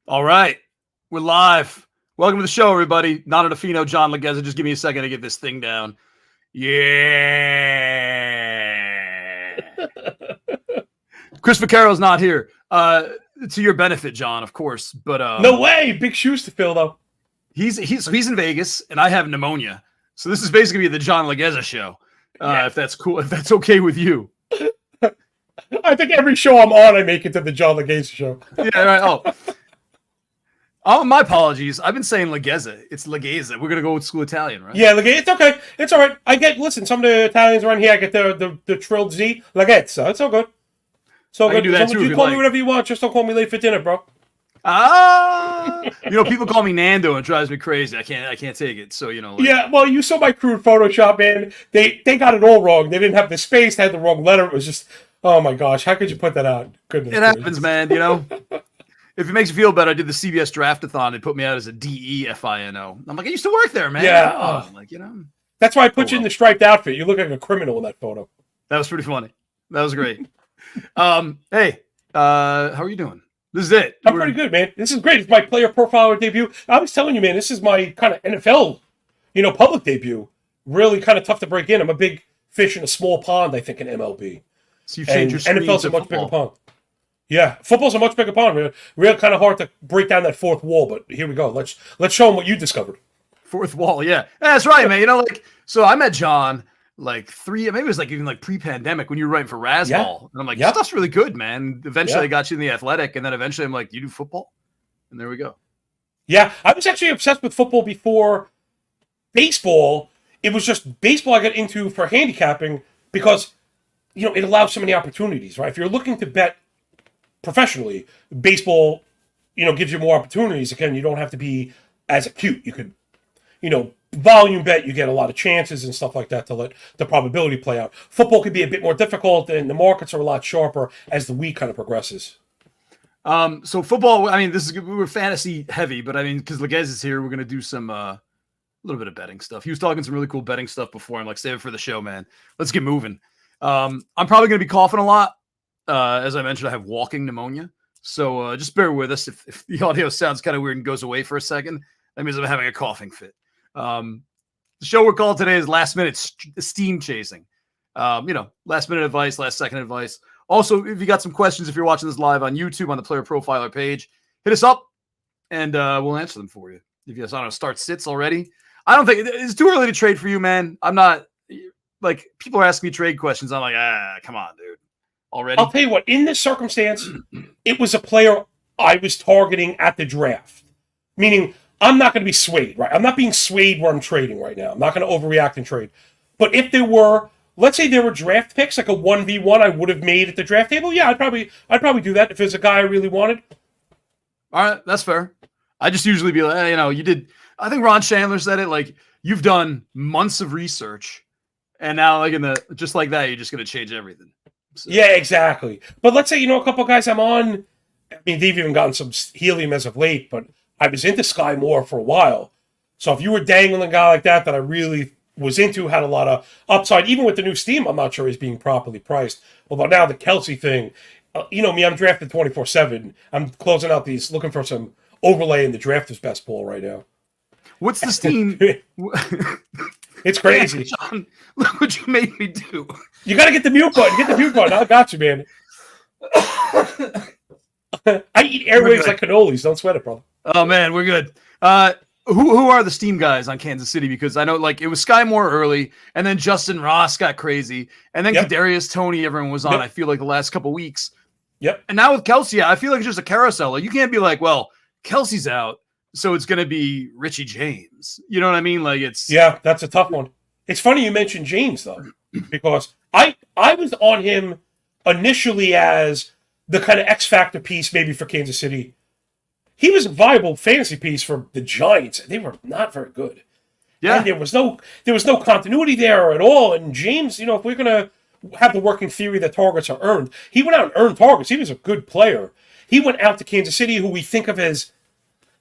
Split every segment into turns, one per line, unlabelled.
All right. We're live. Welcome to the show, everybody. Nando, Fino, John Laghezza. Just give me a second to get this thing down. Yeah. Chris Vaccaro's not here. To your benefit, John, of course. But
no way. Big shoes to fill, though.
He's in Vegas, and I have pneumonia. So this is basically the John Laghezza show. If that's cool, if that's okay with you.
I think every show I'm on, I make it to the John Laghezza show.
Yeah, right. Oh, my apologies. I've been saying Laghezza. It's Laghezza. We're going to go with school Italian, right?
Yeah, Laghezza. It's okay. It's all right. Listen, some of the Italians around here, I get the trilled Z. Laghezza. It's all good. So good.
Do that too,
you call me whatever you want. Just don't call me late for dinner, bro.
People call me Nando and it drives me crazy. I can't take it. So,
Yeah, well, you saw my crude Photoshop, man. They got it all wrong. They didn't have the space. They had the wrong letter. It was just, oh my gosh. How could you put that out? Goodness.
It happens, man, If it makes you feel better, I did the CBS Draftathon. They put me out as a DEFINO. I'm like, I used to work there, man.
Yeah. That's why I put you in the striped outfit. You look like a criminal in that photo.
That was pretty funny. That was great. Hey, how are you doing? This is it.
I'm pretty good, man. This is great. It's my player profile debut. I was telling you, man, this is my kind of NFL, public debut. Really kind of tough to break in. I'm a big fish in a small pond, I think, in MLB.
So you've changed your screen
NFL's a much bigger pond. Yeah, football's a much bigger pond. Real kind of hard to break down that fourth wall, but here we go. Let's show them what you discovered.
Fourth wall, yeah. That's right, man. So I met John maybe it was even pre-pandemic when you were writing for Razzball. Yeah. And I'm like, this stuff's really good, man. Eventually I got you in the Athletic, and then eventually I'm like, you do football? And there we go.
Yeah, I was actually obsessed with football before baseball. It was just baseball I got into for handicapping because, it allows so many opportunities, right? If you're looking to bet professionally, baseball, gives you more opportunities. Again, you don't have to be as acute. You could, volume bet, you get a lot of chances and stuff like that to let the probability play out. Football could be a bit more difficult, and the markets are a lot sharper as the week kind of progresses.
So football, we're fantasy heavy, but because Laghezza is here, we're going to do some a little bit of betting stuff. He was talking some really cool betting stuff before. I'm like, save it for the show, man. Let's get moving. I'm probably going to be coughing a lot. As I mentioned, I have walking pneumonia. So just bear with us. If the audio sounds kind of weird and goes away for a second, that means I'm having a coughing fit. The show we're called today is Last Minute Steam Chasing. Last minute advice, last second advice. Also, if you got some questions, if you're watching this live on YouTube on the Player Profiler page, hit us up and we'll answer them for you. If you guys start sits already, I don't think it's too early to trade for you, man. I'm not people are asking me trade questions. I'm like, come on, dude. Already?
I'll tell you what, in this circumstance, it was a player I was targeting at the draft. Meaning, I'm not going to be swayed, right? I'm not being swayed where I'm trading right now. I'm not going to overreact and trade. But if there were, let's say there were draft picks, like a 1v1 I would have made at the draft table, yeah, I'd probably do that if there's a guy I really wanted.
All right, that's fair. I just usually be like, you did, I think Ron Chandler said it, you've done months of research, and now just like that, you're just going to change everything. So. Yeah,
exactly. But let's say, a couple of guys I'm on, they've even gotten some helium as of late, but I was into Sky Moore for a while. So if you were dangling a guy like that I really was into, had a lot of upside, even with the new Steam, I'm not sure he's being properly priced. Although now the Kelsey thing, me, I'm drafted 24/7. I'm closing out these, looking for some overlay in the Drafters Best Ball right now.
What's the Steam?
It's crazy.
John, look what you made me do.
You got to get the mute button. Get the mute button. I got you, man. I eat airwaves like cannolis. Don't sweat it, brother.
Oh, man, we're good. Who are the Steam guys on Kansas City? Because I know, it was Sky Moore early, and then Justin Ross got crazy, and then Kadarius Toney, everyone was on, I feel like, the last couple weeks.
Yep.
And now with Kelsey, I feel like it's just a carousel. You can't be like, well, Kelsey's out, so it's going to be Richie James. You know what I mean?
Yeah, that's a tough one. It's funny you mentioned James, though, because I was on him initially as the kind of X-Factor piece maybe for Kansas City. He was a viable fantasy piece for the Giants. They were not very good. Yeah. And there was no continuity there at all. And James, if we're going to have the working theory that targets are earned, he went out and earned targets. He was a good player. He went out to Kansas City, who we think of as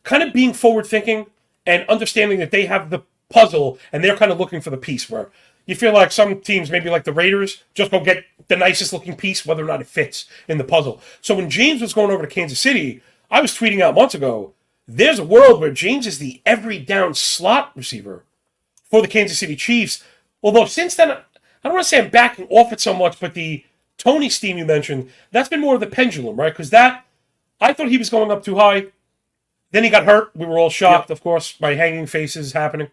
kind of being forward-thinking and understanding that they have the puzzle and they're kind of looking for the piece where you feel like some teams, maybe like the Raiders, just go get the nicest looking piece, whether or not it fits in the puzzle. So when James was going over to Kansas City, I was tweeting out months ago, there's a world where James is the every down slot receiver for the Kansas City Chiefs. Although since then, I don't want to say I'm backing off it so much, but the Tony Steam you mentioned, that's been more of the pendulum, right? Because I thought he was going up too high. Then he got hurt. We were all shocked, of course, by hanging faces happening.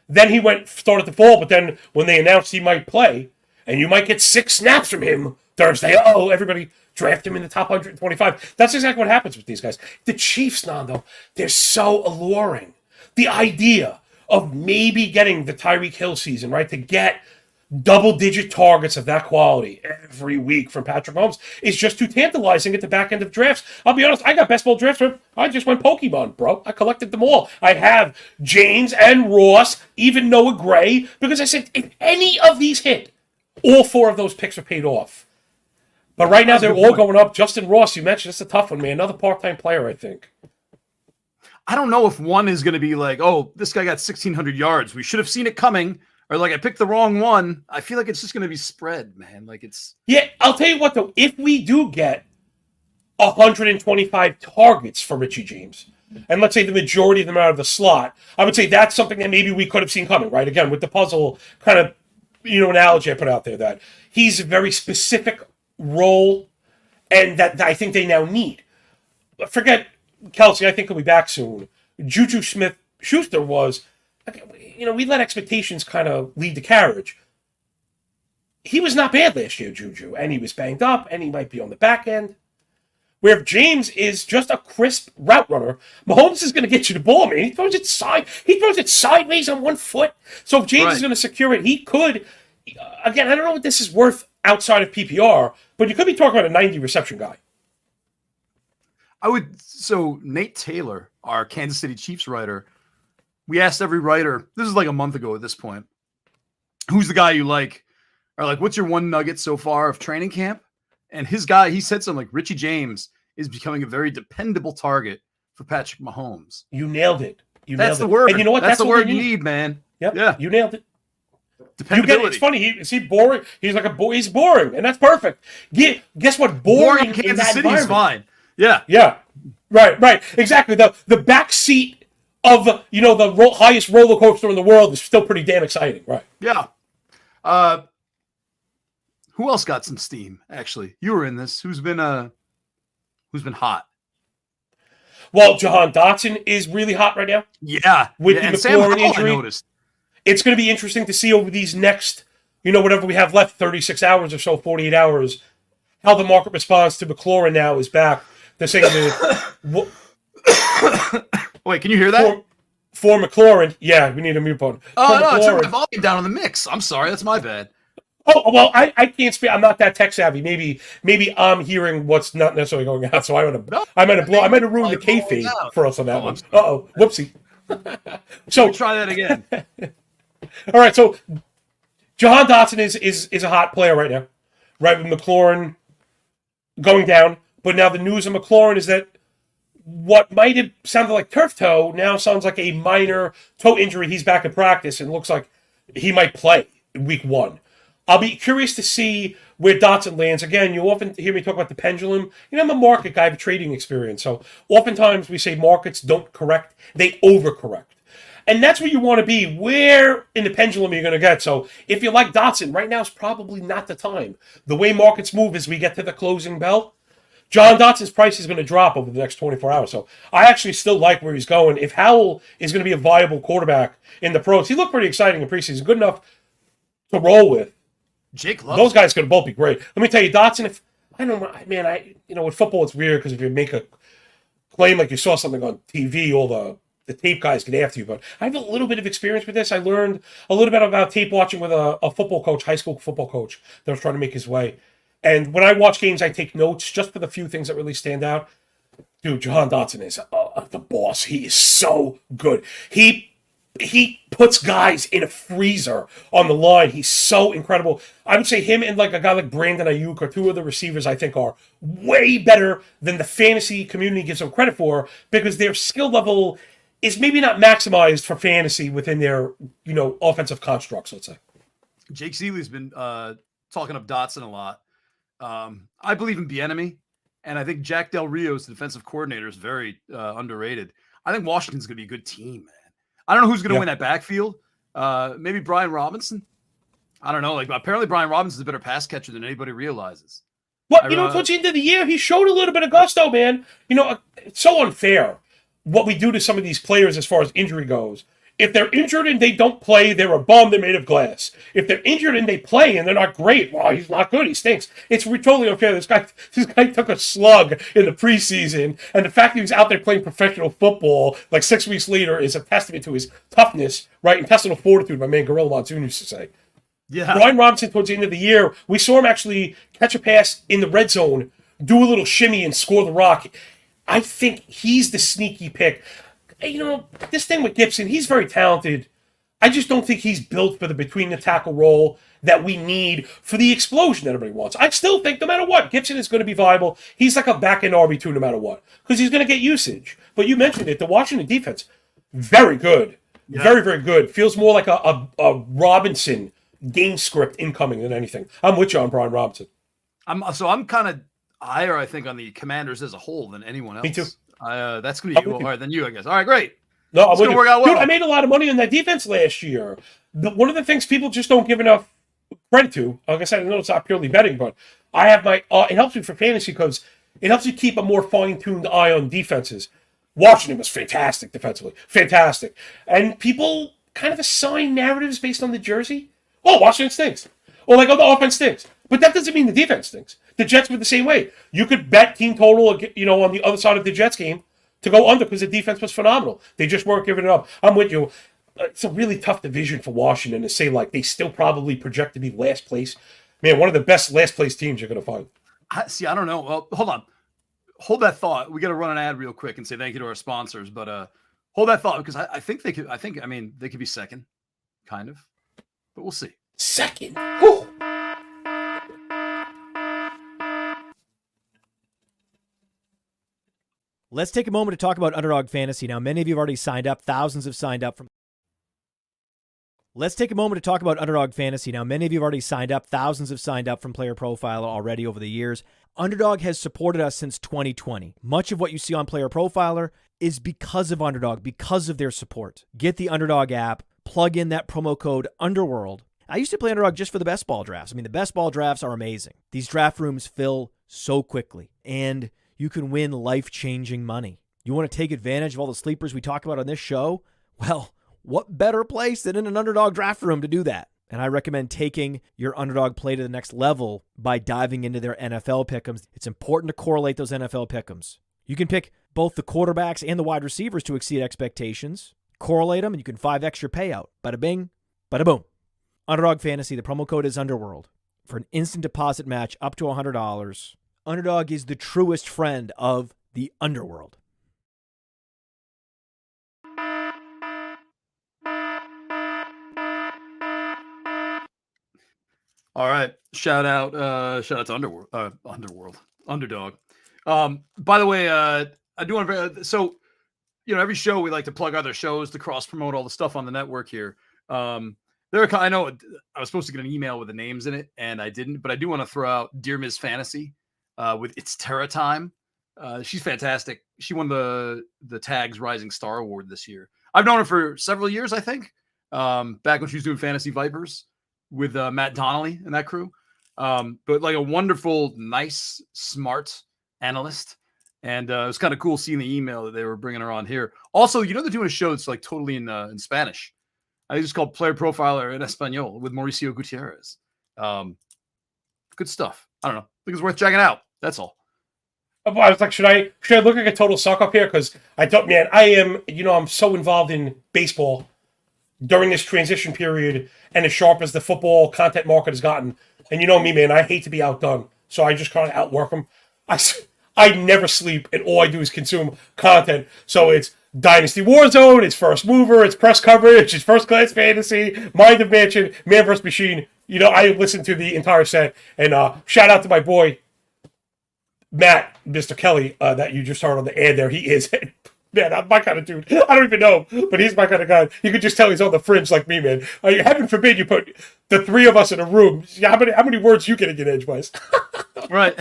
Then he started to fall, but then when they announced he might play, and you might get 6 snaps from him Thursday, everybody draft him in the top 125. That's exactly what happens with these guys. The Chiefs, Nando, they're so alluring. The idea of maybe getting the Tyreek Hill season, right, to get double-digit targets of that quality every week from Patrick Mahomes is just too tantalizing at the back end of drafts. I'll be honest, I got best ball drafts from. I just went Pokemon, bro. I collected them all. I have James and Ross, even Noah Gray, because I said if any of these hit, all 4 of those picks are paid off. But right now, they're all going up. Justin Ross, you mentioned, it's a tough one, man. Another part-time player, I think.
I don't know if one is going to be like, oh, this guy got 1,600 yards. We should have seen it coming. Or like I picked the wrong one. I feel like it's just going to be spread, man. Like it's.
Yeah, I'll tell you what, though. If we do get 125 targets for Richie James, and let's say the majority of them are out of the slot, I would say that's something that maybe we could have seen coming, right? Again, with the puzzle kind of, analogy I put out there, that he's a very specific role and that I think they now need. Forget Kelsey, I think he'll be back soon. Juju Smith-Schuster was, we let expectations kind of lead the carriage. He was not bad last year, Juju, and he was banged up, and he might be on the back end. Where if James is just a crisp route runner, Mahomes is going to get you the ball, man. He throws it sideways on one foot. So if James is going to secure it, he could. Again, I don't know what this is worth outside of PPR, but you could be talking about a 90 reception guy.
So Nate Taylor, our Kansas City Chiefs writer, we asked every writer, this is like a month ago at this point, who's the guy you like? Or like, what's your one nugget so far of training camp? And his guy, he said something like, Richie James is becoming a very dependable target for Patrick Mahomes.
You nailed it.
That's the word.
And you know what?
That's the word you need, man.
Yep. Yeah. You nailed it.
Dependability.
It's funny. Is he boring? He's like he's boring, and that's perfect. Guess what? Boring in
Kansas
that
City is fine. Yeah.
Yeah. Right. Exactly. The back seat of the highest roller coaster in the world is still pretty damn exciting. Right.
Yeah. Who else got some steam? Actually, you were in this. Who's been hot?
Well, Jahan Dotson is really hot right now.
Yeah.
With the McLaurin injury.
I noticed.
It's going to be interesting to see over these next, whatever we have left, 36 hours or so, 48 hours, how the market responds to McLaurin now is back. They're saying
Wait, can you hear that?
For McLaurin, yeah, we need a mute button.
Oh, no, I turned my volume down on the mix. I'm sorry, that's my bad.
Oh, well, I can't speak. I'm not that tech savvy. Maybe I'm hearing what's not necessarily going on. So I might have ruined the kayfabe for us on that one. Whoopsie. So
try that again.
All right, so Jahan Dotson is a hot player right now, right? With McLaurin going down, but now the news of McLaurin is that what might have sounded like turf toe now sounds like a minor toe injury. He's back in practice and looks like he might play week 1. I'll be curious to see where Dotson lands. Again, you often hear me talk about the pendulum. I'm a market guy, I have a trading experience. So oftentimes we say markets don't correct, they overcorrect. And that's where you want to be. Where in the pendulum are you going to get? So if you like Dotson, right now is probably not the time. The way markets move as we get to the closing bell, Jahan Dotson's price is going to drop over the next 24 hours. So I actually still like where he's going. If Howell is going to be a viable quarterback in the pros, he looked pretty exciting in preseason, good enough to roll with.
Jake loves
those guys could both be great. Let me tell you, Dotson, with football it's weird because if you make a claim like you saw something on TV, all the tape guys get after you. But I have a little bit of experience with this. I learned a little bit about tape watching with a football coach, high school football coach, that was trying to make his way. And when I watch games, I take notes just for the few things that really stand out. Dude, Jahan Dotson is the boss. He is so good. He puts guys in a freezer on the line. He's so incredible. I would say him and like a guy like Brandon Ayuk are 2 of the receivers I think are way better than the fantasy community gives them credit for because their skill level is maybe not maximized for fantasy within their, offensive constructs, let's say.
Jake Zeeley's been talking up Dotson a lot. I believe in Bieniemy, And I think Jack Del Rio's the defensive coordinator is very underrated. I think Washington's going to be a good team, man. I don't know who's going to win that backfield. Maybe Brian Robinson. I don't know. Like apparently Brian Robinson's a better pass catcher than anybody realizes.
Well, towards the end of the year, he showed a little bit of gusto, man. It's so unfair what we do to some of these players as far as injury goes. If they're injured and they don't play, they're a bum, they're made of glass. If they're injured and they play and they're not great, well, he's not good, he stinks. It's totally unfair. This guy took a slug in the preseason, and the fact that he was out there playing professional football like 6 weeks later is a testament to his toughness, right? Intestinal fortitude, my man Gorilla Monsoon used to say.
Yeah.
Brian Robinson, towards the end of the year, we saw him actually catch a pass in the red zone, do a little shimmy, and score the rock. I think he's the sneaky pick. This thing with Gibson, he's very talented. I just don't think he's built for the between-the-tackle role that we need for the explosion that everybody wants. I still think no matter what, Gibson is going to be viable. He's like a back-end RB2 no matter what, because he's going to get usage. But you mentioned it, the Washington defense, very good. Yeah. Very, very good. Feels more like a Robinson game script incoming than anything. I'm with you on Brian Robinson.
I'm kind of higher, I think, on the Commanders as a whole than anyone else.
Me too.
That's going to be you. All right, then you, I guess. All right, great.
No, it's going to
work out well.
Dude, I made a lot of money on that defense last year. One of the things people just don't give enough credit to, like I said, I know it's not purely betting, but I have my, it helps me for fantasy because it helps you keep a more fine-tuned eye on defenses. Washington was fantastic defensively. Fantastic. And people kind of assign narratives based on the jersey. Oh, Washington stinks. Or like, oh, the offense stinks. But that doesn't mean the defense stinks. The Jets were the same way. You could bet team total, on the other side of the Jets game to go under because the defense was phenomenal. They just weren't giving it up. I'm with you. It's a really tough division for Washington to say, like, they still probably project to be last place. Man, one of the best last place teams you're going to find.
I don't know. Well, hold on. Hold that thought. We got to run an ad real quick and say thank you to our sponsors. But hold that thought because I think they could. They could be second, kind of. But we'll see.
Second. Whew.
Let's take a moment to talk about Underdog Fantasy. Now, many of you have already signed up. Thousands have signed up from. Let's take a moment to talk about Underdog Fantasy. Now, many of you have already signed up. Thousands have signed up from Player Profiler already over the years. Underdog has supported us since 2020. Much of what you see on Player Profiler is because of Underdog, because of their support. Get the Underdog app, plug in that promo code Underworld. I used to play Underdog just for the best ball drafts. I mean, the best ball drafts are amazing. These draft rooms fill so quickly, and you can win life-changing money. You want to take advantage of all the sleepers we talk about on this show? Well, what better place than in an Underdog draft room to do that? And I recommend taking your Underdog play to the next level by diving into their NFL pick'ems. It's important to correlate those NFL pick'ems. You can pick both the quarterbacks and the wide receivers to exceed expectations. Correlate them, and you can 5x your payout. Bada bing, bada boom. Underdog Fantasy, the promo code is Underworld. For an instant deposit match up to $100, Underdog is the truest friend of the Underworld.
All right. Shout out to Underdog. By the way, I do want to, every show we like to plug other shows to cross promote all the stuff on the network here. I know I was supposed to get an email with the names in it and I didn't, but I do want to throw out Dear Ms. Fantasy with It's Terra Time. She's fantastic. She won the Tags Rising Star Award this year. I've known her for several years, I think, back when she was doing Fantasy Vipers with Matt Donnelly and that crew. But like a wonderful, nice, smart analyst. And it was kind of cool seeing the email that they were bringing her on here. Also, they're doing a show that's like totally in Spanish. I think it's called Player Profiler in Espanol with Mauricio Gutierrez. Good stuff. I don't know. I think it's worth checking out. That's all.
I was like, should I look like a total suck up here? Because I thought, man, I am, I'm so involved in baseball during this transition period and as sharp as the football content market has gotten. And you know me, man, I hate to be outdone. So I just kind of outwork them. I never sleep and all I do is consume content. So it's Dynasty Warzone, it's First Mover, it's press coverage, it's First Class Fantasy, Mind of Mansion, Man vs. Machine. I listen to the entire set. And shout out to my boy, Matt, Mr. Kelly, that you just heard on the ad there. He is, man, I'm my kind of dude. I don't even know him, but he's my kind of guy. You could just tell he's on the fringe like me, man. Heaven forbid you put the three of us in a room. How many words you getting in edgewise?
Right.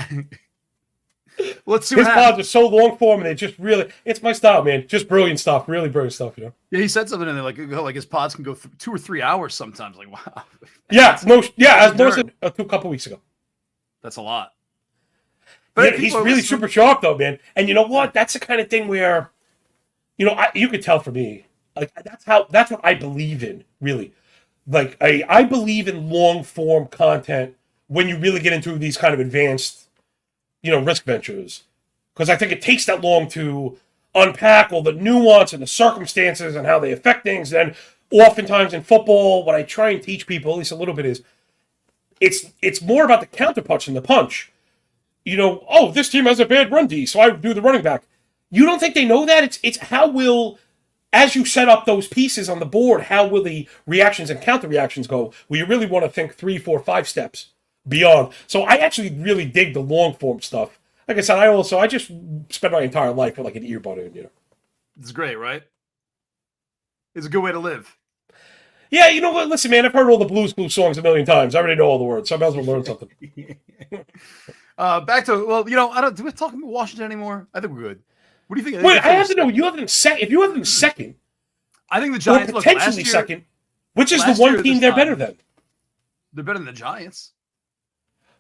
Let's see
His
what
pods
happens.
are so long form, and they just really, it's my style, man. Just brilliant stuff, really brilliant stuff, you know?
Yeah, he said something in there like his pods can go 2 or 3 hours sometimes. Like, wow.
Yeah, as most
Endurance.
of a couple weeks ago.
That's a lot.
But
if
he's
people are
really
listening-
super sharp, though, man. And you know what? That's the kind of thing where, you know, you could tell for me, like that's what I believe in, really. Like I believe in long form content when you really get into these kind of advanced, you know, risk ventures, because I think it takes that long to unpack all the nuance and the circumstances and how they affect things. And oftentimes in football, what I try and teach people, at least a little bit, is it's more about the counterpunch than the punch. You know, oh, this team has a bad run D, so I do the running back. You don't think they know that? It's how will, as you set up those pieces on the board, how will the reactions and counter reactions go? Well, you really want to think 3, 4, 5 steps beyond. So I actually really dig the long form stuff. Like I said, I just spent my entire life with like an earbud in, you know.
It's great, right? It's a good way to live.
Yeah, you know what? Listen, man, I've heard all the Blues Clues songs a million times. I already know all the words, so I might as well learn something.
Back to, well, you know, do we talk about Washington anymore? I think we're good. What do you think?
Wait, I have to know. You have them second. If you have them second,
I think the
or
Giants
potentially second, which is the
last
one
year
team
this
they're
time-
better than?
They're better than the Giants.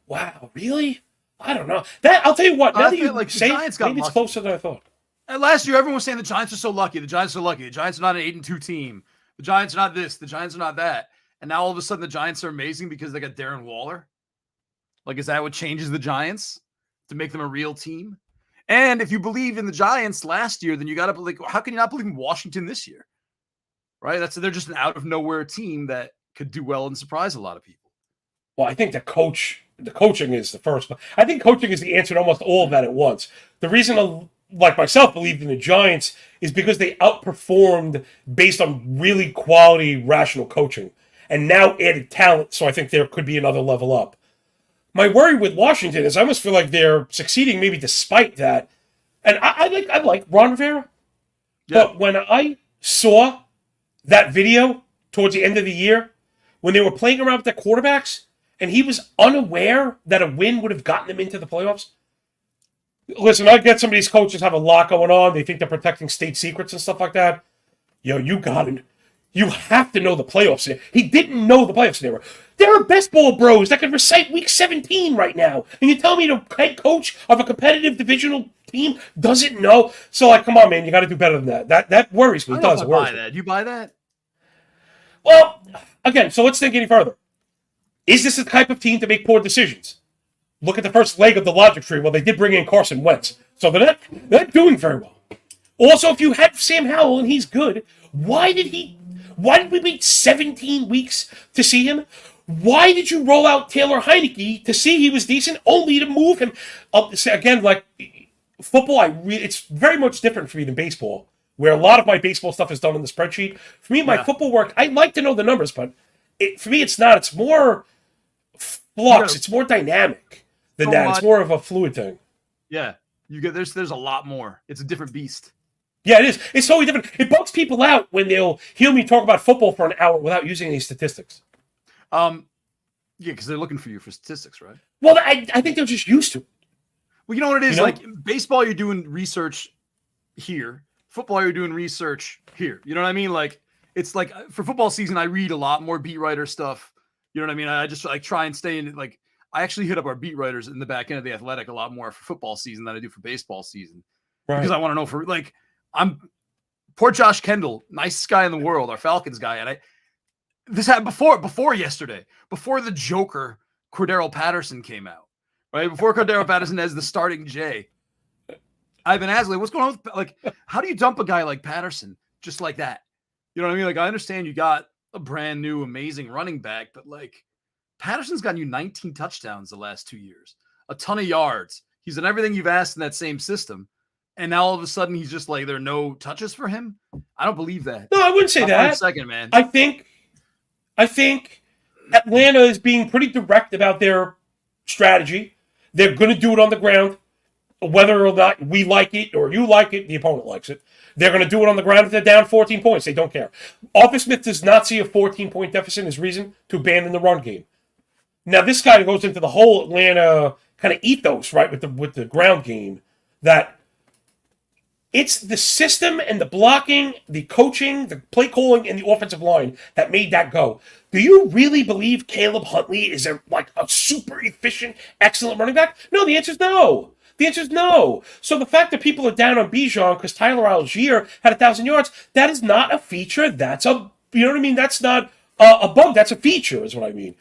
Wow, really? I don't know. That I'll tell you what. Now
I
that
feel
you
like the
say,
Giants got
maybe it's
lucky.
closer than I thought.
And last year, everyone was saying the Giants are so lucky. The Giants are lucky. The Giants are not an 8-2 team. The Giants are not this. The Giants are not that. And now all of a sudden, the Giants are amazing because they got Darren Waller. Like, is that what changes the Giants to make them a real team? And if you believe in the Giants last year, then you got to believe. How can you not believe in Washington this year? Right? They're just an out of nowhere team that could do well and surprise a lot of people.
Well, I think the coaching is the first one. I think coaching is the answer to almost all of that at once. The reason, like myself, believed in the Giants is because they outperformed based on really quality, rational coaching, and now added talent. So I think there could be another level up. My worry with Washington is I almost feel like they're succeeding, maybe despite that. And I like Ron Rivera,
Yeah.
but when I saw that video towards the end of the year when they were playing around with their quarterbacks, and he was unaware that a win would have gotten them into the playoffs. Listen, I get some of these coaches have a lot going on. They think they're protecting state secrets and stuff like that. Yo, you got it. You have to know the playoffs. He didn't know the playoffs there. There are best ball bros that can recite Week 17 right now. And you tell me the head coach of a competitive divisional team doesn't know? So, like, come on, man. You got to do better than that. That worries me.
I
It
don't know
does.
if
It
I
worries
buy
me.
that. You buy that?
Well, again, so let's think any further. Is this the type of team to make poor decisions? Look at the first leg of the logic tree. Well, they did bring in Carson Wentz. So they're not doing very well. Also, if you had Sam Howell and he's good, why did we wait 17 weeks to see him? Why did you roll out Taylor Heineke to see he was decent, only to move him up? Again, like football, it's very much different for me than baseball, where a lot of my baseball stuff is done in the spreadsheet. For me, my football work, I like to know the numbers, but for me, it's not. It's more flux. It's more dynamic than that. It's more of a fluid thing.
Yeah. There's a lot more. It's a different beast.
Yeah, it is. It's totally different. It bugs people out when they'll hear me talk about football for an hour without using any statistics.
Yeah, because they're looking for you for statistics, right?
Well, I think they're just used to it.
Well, you know what it is?
You know?
Like baseball, you're doing research here. Football, you're doing research here. You know what I mean? Like it's like for football season, I read a lot more beat writer stuff. You know what I mean? I just like try and stay in like I actually hit up our beat writers in the back end of the Athletic a lot more for football season than I do for baseball season.
Right.
Because I want to know for like poor Josh Kendall, nicest guy in the world, our Falcons guy. And this happened before yesterday, before the Joker Cordero Patterson came out, right? Before Cordero Patterson as the starting J. I've been asking, what's going on with, like, how do you dump a guy like Patterson just like that? You know what I mean? Like, I understand you got a brand new, amazing running back, but like Patterson's gotten you 19 touchdowns the last 2 years, a ton of yards. He's done everything you've asked in that same system. And now all of a sudden he's just like, there are no touches for him. I don't believe that.
No, I wouldn't say
Not for
that.
a second, man.
I think Atlanta is being pretty direct about their strategy. They're going to do it on the ground. Whether or not we like it or you like it, the opponent likes it. They're going to do it on the ground if they're down 14 points. They don't care. Arthur Smith does not see a 14-point deficit as reason to abandon the run game. Now, this guy goes into the whole Atlanta kind of ethos, right, with the ground game, that it's the system and the blocking, the coaching, the play calling, and the offensive line that made that go. Do you really believe Caleb Huntley is a super efficient, excellent running back? No, the answer is no. The answer is no. So the fact that people are down on Bijan because Tyler Algier had 1,000 yards, that is not a feature. That's a, you know what I mean? That's not a bug. That's a feature is what I mean.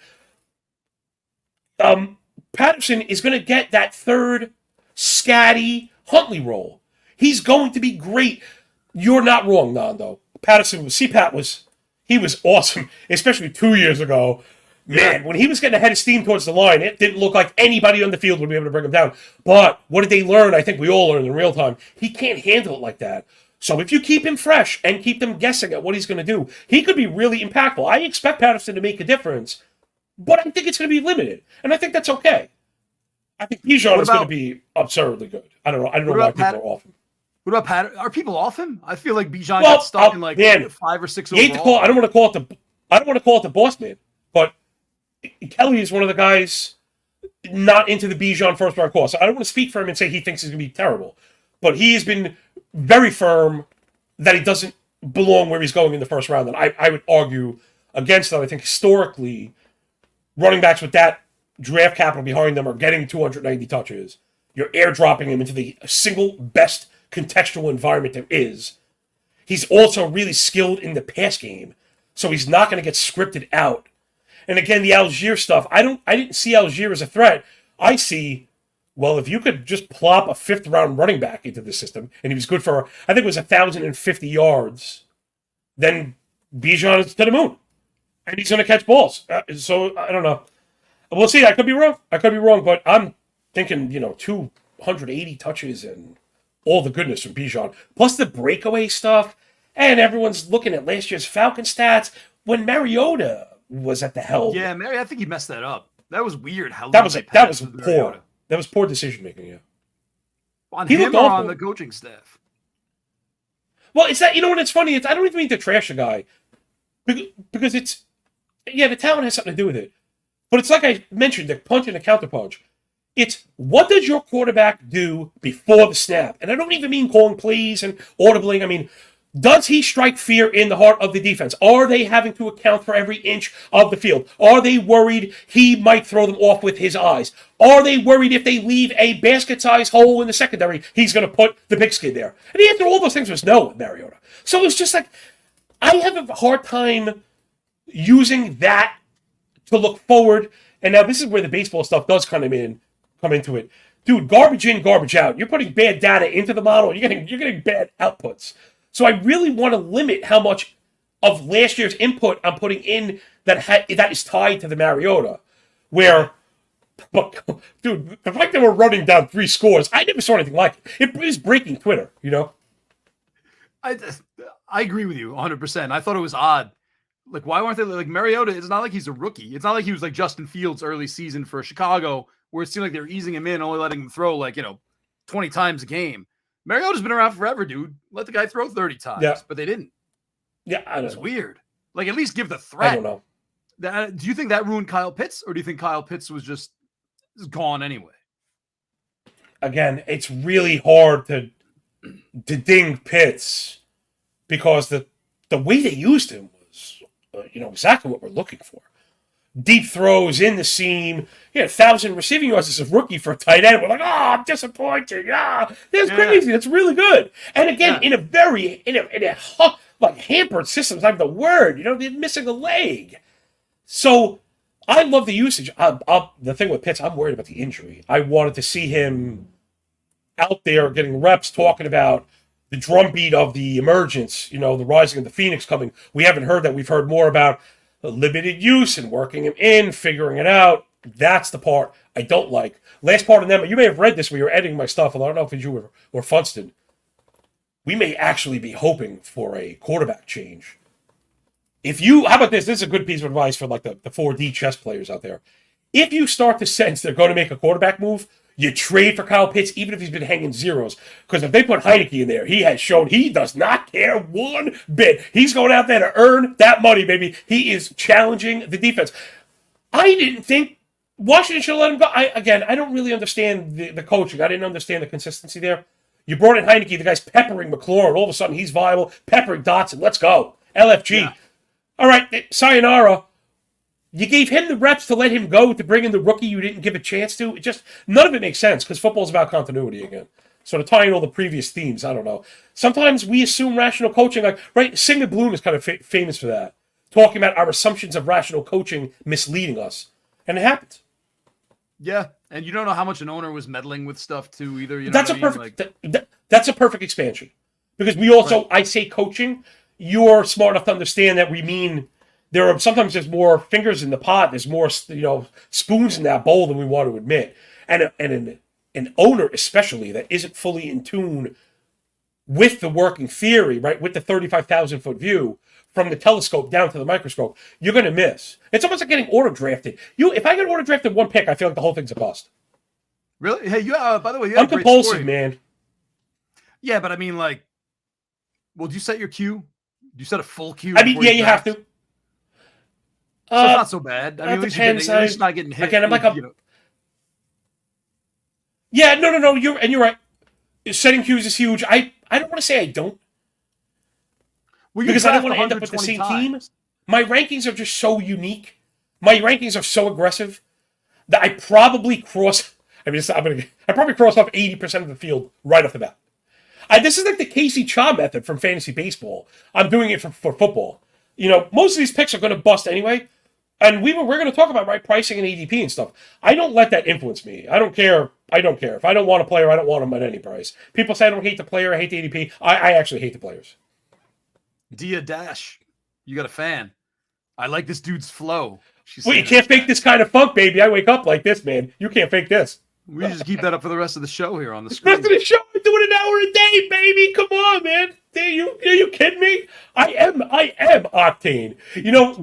Patterson is going to get that third scatty Huntley role. He's going to be great. You're not wrong, Nando. Patterson was awesome, especially 2 years ago. Man, when he was getting ahead of steam towards the line, it didn't look like anybody on the field would be able to bring him down. But what did they learn? I think we all learned in real time. He can't handle it like that. So if you keep him fresh and keep them guessing at what he's going to do, he could be really impactful. I expect Patterson to make a difference, but I think it's going to be limited. And I think that's okay. I think Bijan is going to be absurdly good. I don't know why people are off him.
What about Patterson? Are people off him? I feel like Bijan got stuck in 5 or 6 overall.
I don't want to call it the boss man, but Kelly is one of the guys not into the Bijan first round call. So I don't want to speak for him and say he thinks he's going to be terrible, but he has been very firm that he doesn't belong where he's going in the first round. And I would argue against that. I think historically, running backs with that draft capital behind them are getting 290 touches. You're airdropping him into the single best contextual environment there is. He's also really skilled in the pass game, so he's not going to get scripted out. And again, the Algier stuff, I didn't see Algier as a threat. I see, well, if you could just plop a 5th round running back into the system, and he was good for, I think it was 1,050 yards, then Bijan is to the moon. And he's going to catch balls. So, I don't know. We'll see. I could be wrong, but I'm thinking, 280 touches and all the goodness from Bijan. Plus the breakaway stuff. And everyone's looking at last year's Falcon stats when Mariota was at the helm.
Yeah, I think he messed that up. That was weird.
That was poor. That was poor decision making, yeah.
On him or on the coaching staff?
Well, it's that, what it's funny? I don't even mean to trash a guy. Because it's, the talent has something to do with it. But it's like I mentioned, the punch and the counterpunch. It's what does your quarterback do before the snap? And I don't even mean calling plays and audibling. I mean, does he strike fear in the heart of the defense? Are they having to account for every inch of the field? Are they worried he might throw them off with his eyes? Are they worried if they leave a basket-sized hole in the secondary, he's going to put the big skid there? And the answer to all those things was no with Mariota. So it's just like, I have a hard time using that to look forward. And now this is where the baseball stuff does come into it. Dude, garbage in, garbage out. You're putting bad data into the model. You're getting bad outputs. So I really want to limit how much of last year's input I'm putting in that is tied to the Mariota. But dude, the fact that we're running down 3 scores, I never saw anything like it. It is breaking Twitter,
I agree with you 100%. I thought it was odd. Like, why weren't they like Mariota? It's not like he's a rookie. It's not like he was like Justin Fields early season for Chicago, where it seemed like they were easing him in, only letting him throw 20 times a game. Mariota's been around forever, dude. Let the guy throw 30 times, but they didn't.
Yeah, I don't know.
It's weird. Like, at least give the threat.
I don't know.
Do you think that ruined Kyle Pitts, or do you think Kyle Pitts was just gone anyway?
Again, it's really hard to ding Pitts because the way they used him was, exactly what we're looking for. Deep throws in the seam. He had 1,000 receiving yards as a rookie for a tight end. We're like, I'm disappointed. That's crazy. That's really good. And again, in a hampered system, is not the word. They're missing a leg. So I love the usage. The thing with Pitts, I'm worried about the injury. I wanted to see him out there getting reps, talking about the drumbeat of the emergence, the rising of the Phoenix coming. We haven't heard that. We've heard more about limited use and working him in, figuring it out. That's the part I don't like. Last part of them, you may have read this when you were editing my stuff, and I don't know if it's you or Funston. We may actually be hoping for a quarterback change. How about this? This is a good piece of advice for like the 4D chess players out there. If you start to sense they're going to make a quarterback move, you trade for Kyle Pitts, even if he's been hanging zeros. Because if they put Heineke in there, he has shown he does not care one bit. He's going out there to earn that money, baby. He is challenging the defense. I didn't think Washington should have let him go. I don't really understand the coaching. I didn't understand the consistency there. You brought in Heineke, the guy's peppering McLaurin. All of a sudden, he's viable. Peppering Dotson. Let's go. LFG.
Yeah.
All right, sayonara. You gave him the reps to let him go, to bring in the rookie you didn't give a chance to. None of it makes sense, because football's about continuity again. So to tie in all the previous themes, I don't know. Sometimes we assume rational coaching, like, right, Sigmund Bloom is kind of famous for that. Talking about our assumptions of rational coaching misleading us. And it happens.
Yeah, and you don't know how much an owner was meddling with stuff too either. You know
That's that's a perfect expansion, because we also, I say coaching, you're smart enough to understand that we mean sometimes there's more fingers in the pot, there's more spoons in that bowl than we want to admit, and an owner especially that isn't fully in tune with the working theory, right, with the 35,000-foot view. From the telescope down to the microscope, you're going to miss. It's almost like getting auto-drafted. If I get auto-drafted one pick, I feel like the whole thing's a bust.
Really? Hey, by the way, you
I'm
had a great
compulsive,
story.
man.
Yeah, but I mean, like, well, do you set your queue? Do you set a full queue?
I mean, yeah, you have to.
So it's not so bad. I mean, at
depends.
least you're not getting hit.
Again, I'm like Yeah, no. You're right. Setting queues is huge. I don't want to say I don't.
Well,
because I don't want to end up with the same team. My rankings are just so unique. My rankings are so aggressive that I probably cross. I probably cross off 80% of the field right off the bat. This is like the Casey Cha method from fantasy baseball. I'm doing it for football. Most of these picks are going to bust anyway, and we're going to talk about right pricing and ADP and stuff. I don't let that influence me. I don't care. If I don't want a player, I don't want him at any price. People say I don't hate the player, I hate the ADP. I actually hate the players.
Dia Dash, you got a fan. I like this dude's flow.
Well, you can't fake this kind of funk, baby. I wake up like this, man. You can't fake this.
We just keep that up for the rest of the show here on the
The
screen.
rest of the show, we're doing an hour a day, baby. Come on, man. Are you kidding me? I am Octane.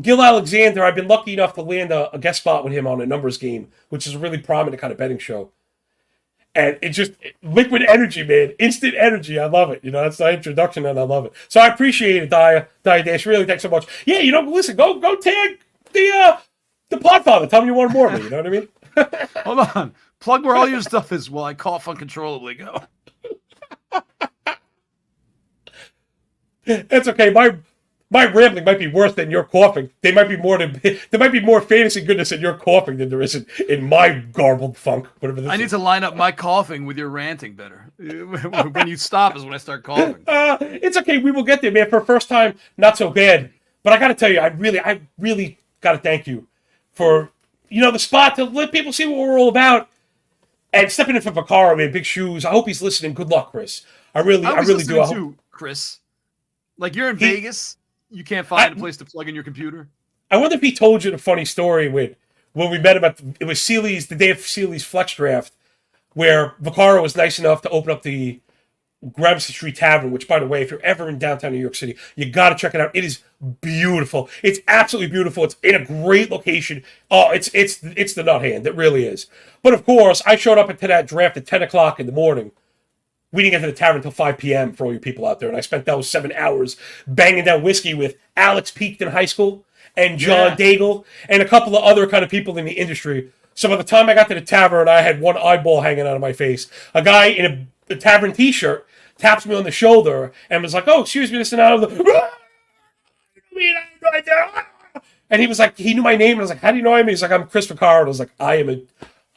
Gil Alexander, I've been lucky enough to land a guest spot with him on a numbers game, which is a really prominent kind of betting show. And it's just liquid energy, man. Instant energy. I love it. That's the introduction, and I love it. So I appreciate it, Dia Dash. Really, thanks so much. Yeah, listen, go tag the Podfather. Tell me you want more of me. You know what I mean?
Hold on. Plug where all your stuff is while I cough uncontrollably. Go.
That's okay. My rambling might be worse than your coughing. There might be more fantasy goodness in your coughing than there is in my garbled funk. Whatever this
I need to line up my coughing with your ranting better. When you stop is when I start coughing.
It's okay. We will get there, man. For first time, not so bad. But I got to tell you, I really got to thank you for the spot to let people see what we're all about. And stepping in for Vaccaro, man, big shoes. I hope he's listening. Good luck, Chris. I really do.
Too, Chris. Like, you're in Vegas. You can't find a place to plug in your computer.
I wonder if he told you the funny story when we met him it was Sealy's, the day of Sealy's Flex Draft, where Vaccaro was nice enough to open up the Gramercy Street Tavern, which, by the way, if you're ever in downtown New York City, you got to check it out. It is beautiful. It's absolutely beautiful. It's in a great location. Oh, it's the nut hand. It really is. But, of course, I showed up to that draft at 10 o'clock in the morning. We didn't get to the tavern until 5 p.m. for all you people out there, and I spent those 7 hours banging down whiskey with Alex Peaked in high school and John Daigle and a couple of other kind of people in the industry. So by the time I got to the tavern, I had one eyeball hanging out of my face. A guy in a tavern T-shirt taps me on the shoulder and was like, "Oh, excuse me, this and that." And he was like, he knew my name, and I was like, "How do you know me?" He's like, "I'm Chris Vaccaro." And I was like,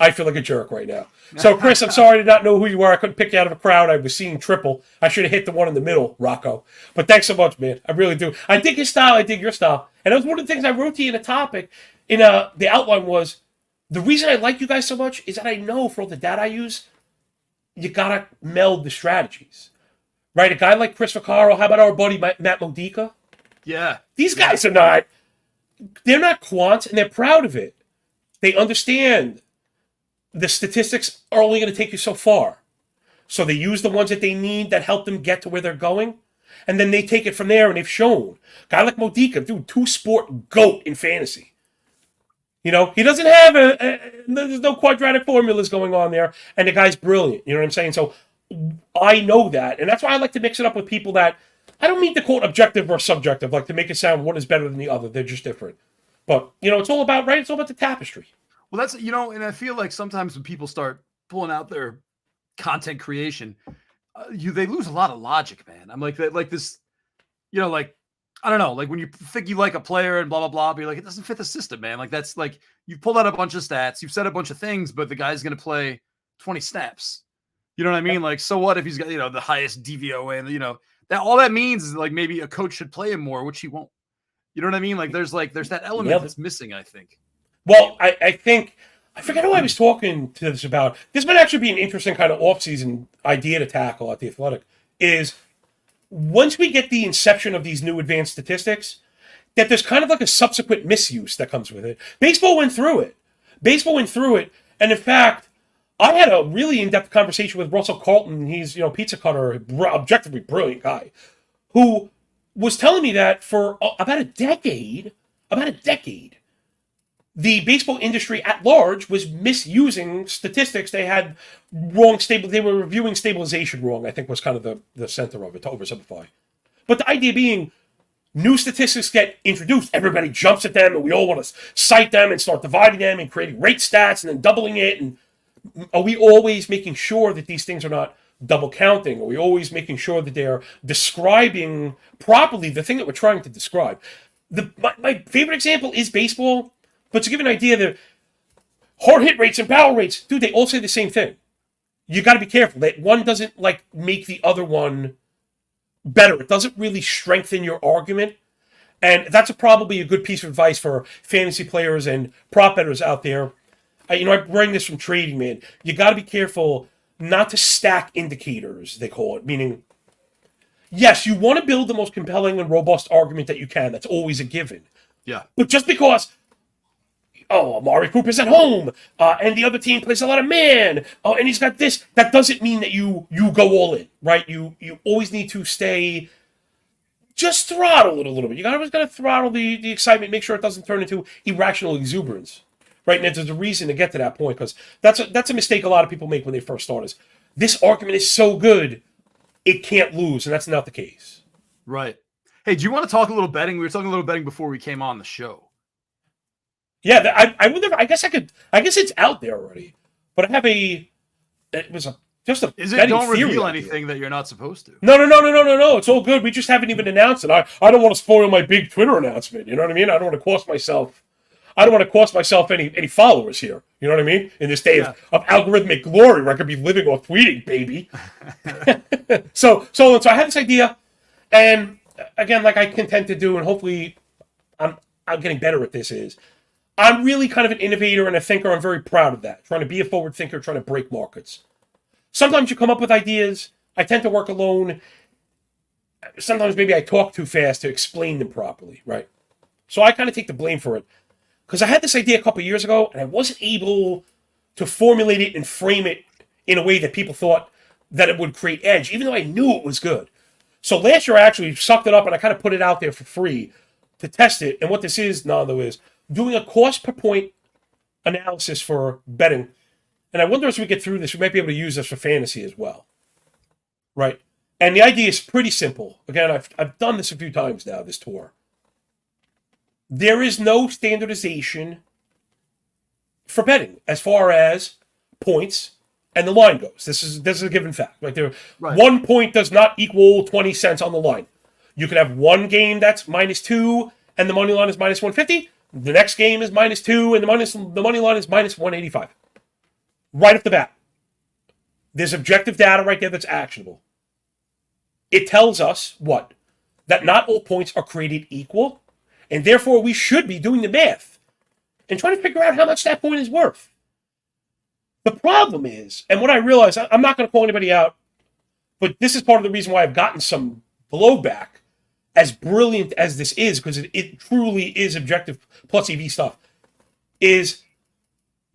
I feel like a jerk right now. So, Chris, I'm sorry to not know who you are. I couldn't pick you out of a crowd. I was seeing triple. I should have hit the one in the middle, Rocco. But thanks so much, man. I really do. I dig his style. I dig your style. And that was one of the things I wrote to you in a topic. The outline was, the reason I like you guys so much is that I know for all the data I use, you got to meld the strategies. Right? A guy like Chris Vaccaro, how about our buddy Matt Modica?
Yeah.
These guys are not, they're not quants, and they're proud of it. They understand the statistics are only going to take you so far. So they use the ones that they need that help them get to where they're going. And then they take it from there, and they've shown. A guy like Modica, dude, 2-sport GOAT in fantasy. He doesn't have there's no quadratic formulas going on there. And the guy's brilliant. You know what I'm saying? So I know that. And that's why I like to mix it up with people that, I don't mean to quote objective or subjective, like to make it sound one is better than the other. They're just different. But, it's all about, right? It's all about the tapestry.
Well, that's, and I feel like sometimes when people start pulling out their content creation, they lose a lot of logic, man. I'm like that, like this, like I don't know, like when you think you like a player and blah blah blah, but you're like it doesn't fit the system, man. Like that's like you've pulled out a bunch of stats, you've said a bunch of things, but the guy's going to play 20 snaps. You know what I mean? Like, so what if he's got the highest DVOA and that all that means is like maybe a coach should play him more, which he won't. You know what I mean? Like there's that element that's missing, I think.
Well, I think I forget who I was talking to this about. This might actually be an interesting kind of offseason idea to tackle at The Athletic, is once we get the inception of these new advanced statistics, that there's kind of like a subsequent misuse that comes with it. Baseball went through it. And in fact, I had a really in-depth conversation with Russell Carlton. He's, pizza cutter, objectively brilliant guy, who was telling me that for about a decade, the baseball industry at large was misusing statistics. They had they were reviewing stabilization wrong, I think was kind of the center of it, to oversimplify. But the idea being, new statistics get introduced, everybody jumps at them, and we all want to cite them and start dividing them and creating rate stats and then doubling it. And are we always making sure that these things are not double counting? Are we always making sure that they're describing properly the thing that we're trying to describe? My favorite example is baseball. But to give you an idea, the hard hit rates and power rates, dude, they all say the same thing. You got to be careful that one doesn't make the other one better. It doesn't really strengthen your argument. And that's probably a good piece of advice for fantasy players and prop bettors out there. I bring this from trading, man. You got to be careful not to stack indicators, they call it. Meaning, yes, you want to build the most compelling and robust argument that you can. That's always a given.
Yeah.
But just because Amari Cooper's at home, and the other team plays a lot of man, and he's got this, that doesn't mean that you go all in, right? You always need to just throttle it a little bit. You always got to throttle the excitement, make sure it doesn't turn into irrational exuberance, right? And there's a reason to get to that point, because that's a mistake a lot of people make when they first start, is this argument is so good, it can't lose, and that's not the case.
Right. Hey, do you want to talk a little betting? We were talking a little betting before we came on the show.
Yeah, I wonder. I guess it's out there already. But I have just a.
Is it? Don't reveal
idea.
Anything that you're not supposed to.
No. It's all good. We just haven't even announced it. I don't want to spoil my big Twitter announcement. You know what I mean? I don't want to cost myself any followers here. You know what I mean? In this day of algorithmic glory, where I could be living off tweeting, baby. So I had this idea, and again, like I contend to do, and hopefully, I'm getting better at this. I'm really kind of an innovator and a thinker. I'm very proud of that. Trying to be a forward thinker, trying to break markets. Sometimes you come up with ideas. I tend to work alone. Sometimes maybe I talk too fast to explain them properly, right? So I kind of take the blame for it. Because I had this idea a couple of years ago, and I wasn't able to formulate it and frame it in a way that people thought that it would create edge, even though I knew it was good. So last year I actually sucked it up, and I kind of put it out there for free to test it. And what this is, Nando, is doing a cost per point analysis for betting. And I wonder as we get through this, we might be able to use this for fantasy as well. Right? And the idea is pretty simple. Again, I've done this a few times now, this tour. There is no standardization for betting as far as points and the line goes. This is a given fact. Right? 1 point does not equal 20 cents on the line. You can have one game that's -2 and the money line is -150. The next game is -2, and the money line is -185. Right off the bat. There's objective data right there that's actionable. It tells us what? That not all points are created equal, and therefore we should be doing the math and trying to figure out how much that point is worth. The problem is, and what I realize, I'm not going to call anybody out, but this is part of the reason why I've gotten some blowback, as brilliant as this is, because it truly is objective plus EV stuff, is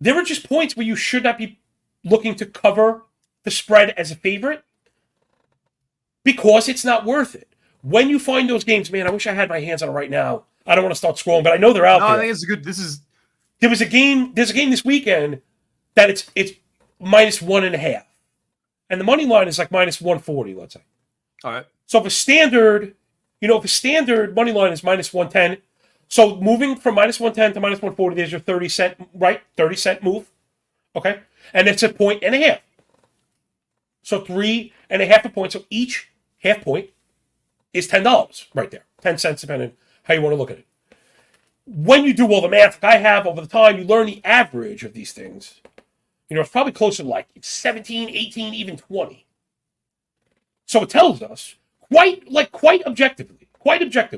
there are just points where you should not be looking to cover the spread as a favorite because it's not worth it. When you find those games, man, I wish I had my hands on it right now. I don't want to start scrolling, but I know they're out there.
I think it's good.
There's a game this weekend that it's -1.5. And the money line is like -140, let's say.
All right.
So if a standard money line is -110, So moving from -110 to -140, there's your 30-cent, right? 30-cent move. Okay? And it's a point and a half. So 3.5 a point. So each half point is $10 right there. 10 cents, depending how you want to look at it. When you do all the math, like I have over the time, you learn the average of these things. It's probably closer to like 17, 18, even 20. So it tells us quite objectively, that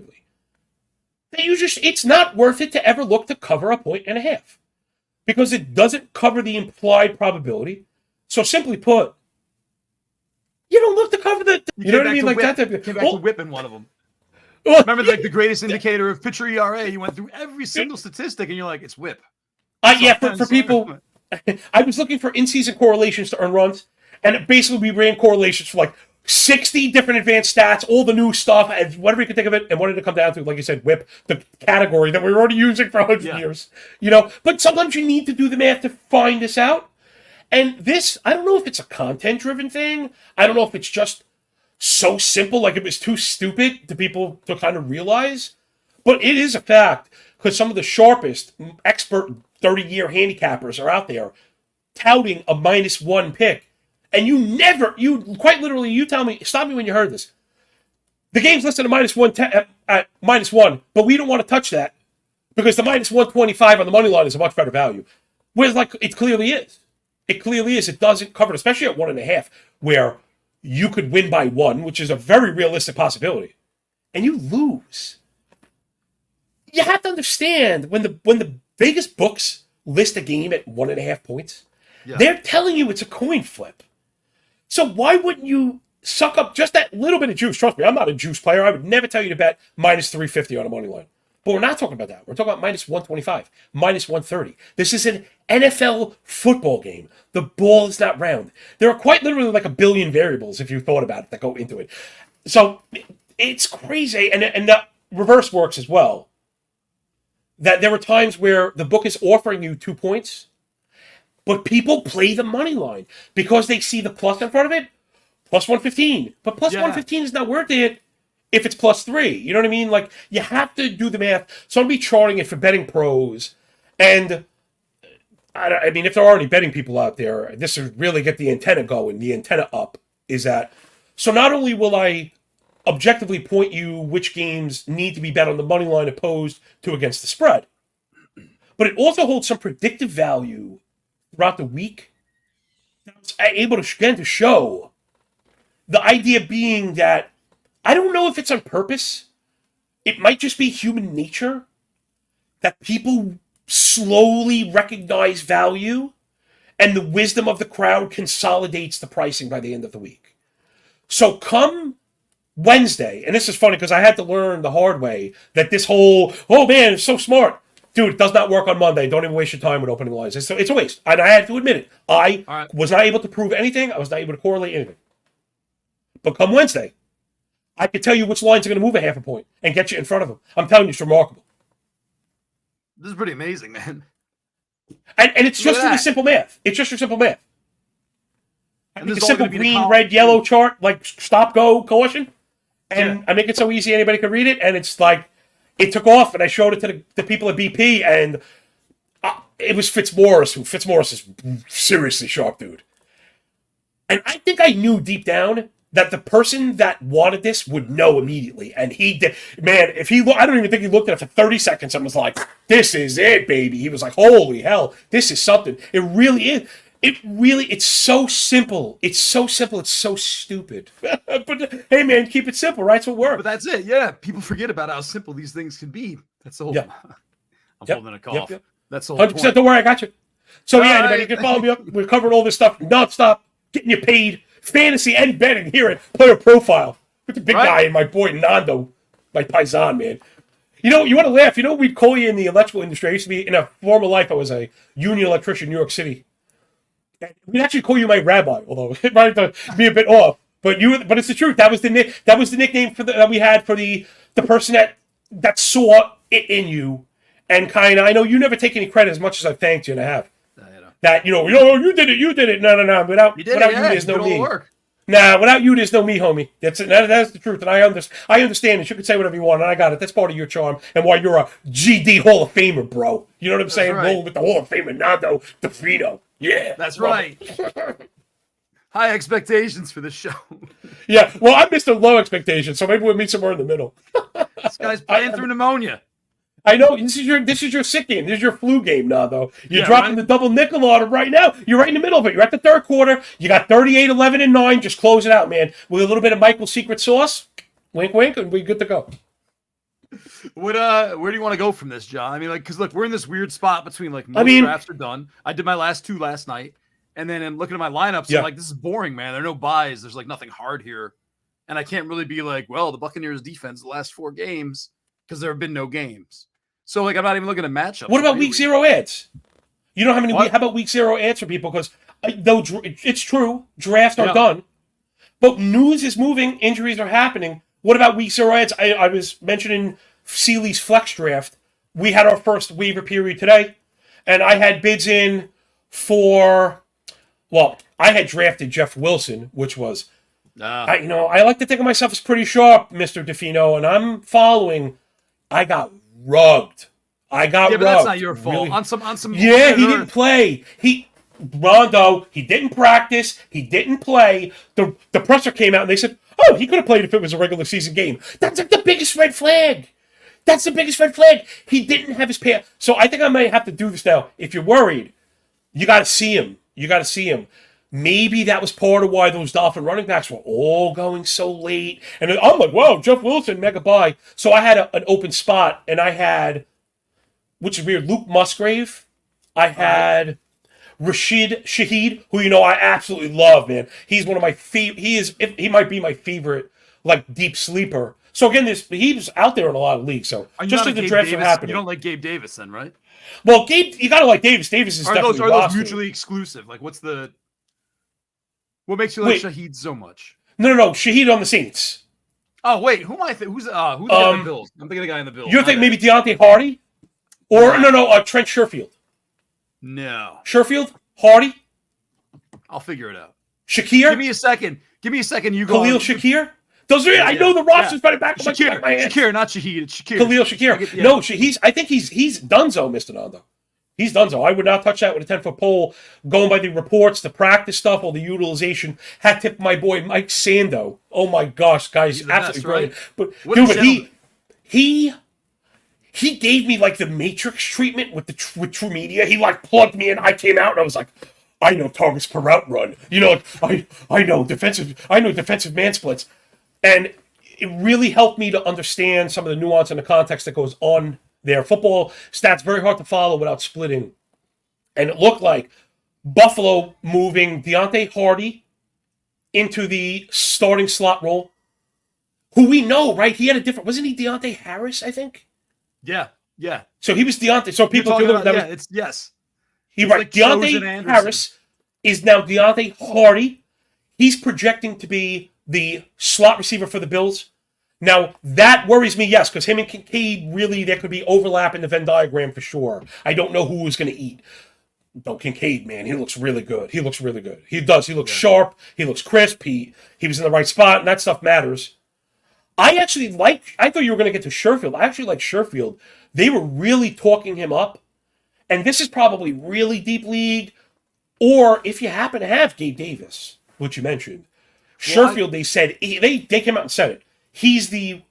it's not worth it to ever look to cover a point and a half because it doesn't cover the implied probability. So simply put, you don't look to cover you know what I mean? Like
whip.
that.
Came back to whip in one of them. Remember, like the greatest indicator of pitcher ERA, you went through every single statistic and you're like, it's whip.
For people, I was looking for in-season correlations to earn runs, and basically we ran correlations for like 60 different advanced stats, all the new stuff, and whatever you can think of it, and what did it come down to? Like you said, whip, the category that we were already using for 100 years. But sometimes you need to do the math to find this out. And this, I don't know if it's a content-driven thing. I don't know if it's just so simple, like it was too stupid to people to kind of realize. But it is a fact, because some of the sharpest, expert 30-year handicappers are out there touting a -1 pick. And you quite literally, you tell me, stop me when you heard this. The game's listed at -1, but we don't want to touch that because the -125 on the money line is a much better value. Whereas, like, it clearly is. It clearly is. It doesn't cover it, especially at 1.5, where you could win by 1, which is a very realistic possibility, and you lose. You have to understand when the Vegas books list a game at 1.5 points, they're telling you it's a coin flip. So why wouldn't you suck up just that little bit of juice? Trust me, I'm not a juice player. I would never tell you to bet -350 on a money line. But we're not talking about that. We're talking about -125, -130. This is an NFL football game. The ball is not round. There are quite literally like a billion variables, if you thought about it, that go into it. So it's crazy. And the reverse works as well. That there are times where the book is offering you 2 points, but people play the money line because they see the plus in front of it, +115. But +115 is not worth it if it's +3. You know what I mean? Like, you have to do the math. So I'll be charting it for betting pros. And, I mean, if there are any betting people out there, this would really get the antenna going, the antenna up, is that, so not only will I objectively point you which games need to be bet on the money line opposed to against the spread, but it also holds some predictive value throughout the week. I was able to, again, to show the idea being that I don't know if it's on purpose. It might just be human nature that people slowly recognize value and the wisdom of the crowd consolidates the pricing by the end of the week. So come Wednesday, and this is funny because I had to learn the hard way that this whole, oh man, it's so smart. Dude, it does not work on Monday. Don't even waste your time with opening lines. It's a waste. And I had to admit it. I was not able to prove anything. I was not able to correlate anything. But come Wednesday, I could tell you which lines are going to move a half a point and get you in front of them. I'm telling you, it's remarkable.
This is pretty amazing, man.
And it's just really simple math. It's just your simple math. I make a simple green, red, yellow chart, like stop, go, caution. And I make it so easy anybody can read it. And it's like, it took off, and I showed it to the people at BP, and it was Fitzmaurice. Fitzmaurice is seriously sharp, dude. And I think I knew deep down that the person that wanted this would know immediately. And he did. Man, I don't even think he looked at it for 30 seconds and was like, this is it, baby. He was like, holy hell, this is something. It really is. It's so simple. It's so simple. It's so stupid. But hey, man, keep it simple, right? So it works.
But that's it. Yeah. People forget about how simple these things can be. That's the whole.
Yep.
I'm holding a cough. That's the whole
100%. Point. Don't worry, I got you. So anybody can follow me up. We're covering all this stuff nonstop, getting you paid, fantasy and betting here at Player Profile with the big guy and my boy Nando, my paisan, man. You know, you want to laugh. You know, we'd call you in the electrical industry. I used to be, in a former life, I was a union electrician in New York City. We'd actually call you my rabbi, although it might be a bit off. But it's the truth. That was the nickname that we had for the person that saw it in you, and kind of. I know you never take any credit as much as I thanked you, and I have. That you did it. No. Without you, there's no me. Nah, without you, there's no me, homie. That's the truth, and I understand it. You can say whatever you want, and I got it. That's part of your charm and why you're a GD Hall of Famer, bro. You know what I'm saying?
Right.
Rolling with the Hall of Famer, Nando, the Fino. Yeah.
That's right. High expectations for this show.
Yeah, well, I'm Mr. Low Expectations, so maybe we'll meet somewhere in the middle.
This guy's playing through pneumonia.
I know this is your sick game. This is your flu game now, though. You're
Yeah,
dropping
right?
the double nickel on him right now. You're right in the middle of it. You're at the third quarter. You got 38, 11, and 9. Just close it out, man. With a little bit of Michael's secret sauce. Wink, wink, and we're good to go.
Where do you want to go from this, John? I mean, like, because look, we're in this weird spot between like most drafts are done. I did my last 2 last night, and then I'm looking at my lineups. I'm like, this is boring, man. There are no buys. There's like nothing hard here, and I can't really be like, well, the Buccaneers defense the last 4 games because there have been no games. So like, I'm not even looking at matchups.
What about week 0 ads? You know how many?
What?
How about week 0 ads for people? Because though it's true, drafts are
Yeah.
done, but news is moving. Injuries are happening. What about week 0 ads? I was mentioning Seeley's flex draft. We had our first waiver period today, and I had bids in for. Well, I had drafted Jeff Wilson, which was, I like to think of myself as pretty sharp, Mr. DeFino, and I'm following. I got rugged. But
that's not your fault.
Really.
On some.
Yeah, he didn't play. Nando, he didn't practice. He didn't play. The presser came out and they said, "Oh, he could have played if it was a regular season game." That's like the biggest red flag. That's the biggest red flag. He didn't have his pair. So I think I might have to do this now. If you're worried, you got to see him. Maybe that was part of why those Dolphin running backs were all going so late. And I'm like, wow, Jeff Wilson, mega buy. So I had an open spot, and I had, which is weird, Luke Musgrave. I had Rashid Shaheed, who I absolutely love, man. He's one of my he might be my favorite, like, deep sleeper. So again, he was out there in a lot of leagues. So just as the drafts are happening,
you don't like Gabe Davis, then, right?
Well, Gabe, you gotta like Davis. Davis is definitely
are those mutually exclusive? Like, what makes you like Shaheed so much?
No. Shaheed on the Saints.
Oh wait, who's the guy in the Bills? I'm thinking of the guy in the Bills.
You're thinking maybe Deontay Hardy, or Trent Sherfield.
No,
Sherfield, Hardy.
I'll figure it out.
Shakir.
Give me a second. You go.
Khalil Shakir. Those are. I know the roster's better back.
Shakir, not Shaheed. It's Shakir.
Khalil Shakir. No, I think he's Dunzo, Mr. Nando. He's Dunzo. I would not touch that with a 10-foot pole. Going by the reports, the practice stuff, all the utilization. Hat tip my boy Mike Sando. Oh my gosh, guys, absolutely brilliant. Right? But he gave me like the Matrix treatment with True Media. He like plugged me in. I came out and I was like, I know targets per route run. I know defensive man splits. And it really helped me to understand some of the nuance and the context that goes on there. Football stats very hard to follow without splitting. And it looked like Buffalo moving Deontay Hardy into the starting slot role, who we know, right? He had a different, wasn't he Deontay Harris, I think?
Yeah.
So he was Deontay. So people
talking
do
about, it's yes.
He's right. Like Deontay Harris is now Deontay Hardy. He's projecting to be the slot receiver for the Bills. Now, that worries me, yes, because him and Kincaid, really, there could be overlap in the Venn diagram for sure. I don't know who is going to eat. No, Kincaid, man, he looks really good. He does. He looks sharp. He looks crisp. He was in the right spot, and that stuff matters. I thought you were going to get to Sherfield. I actually like Sherfield. They were really talking him up. And this is probably really deep league. Or if you happen to have Gabe Davis, which you mentioned. Sherfield, they said, they came out and said it. He's the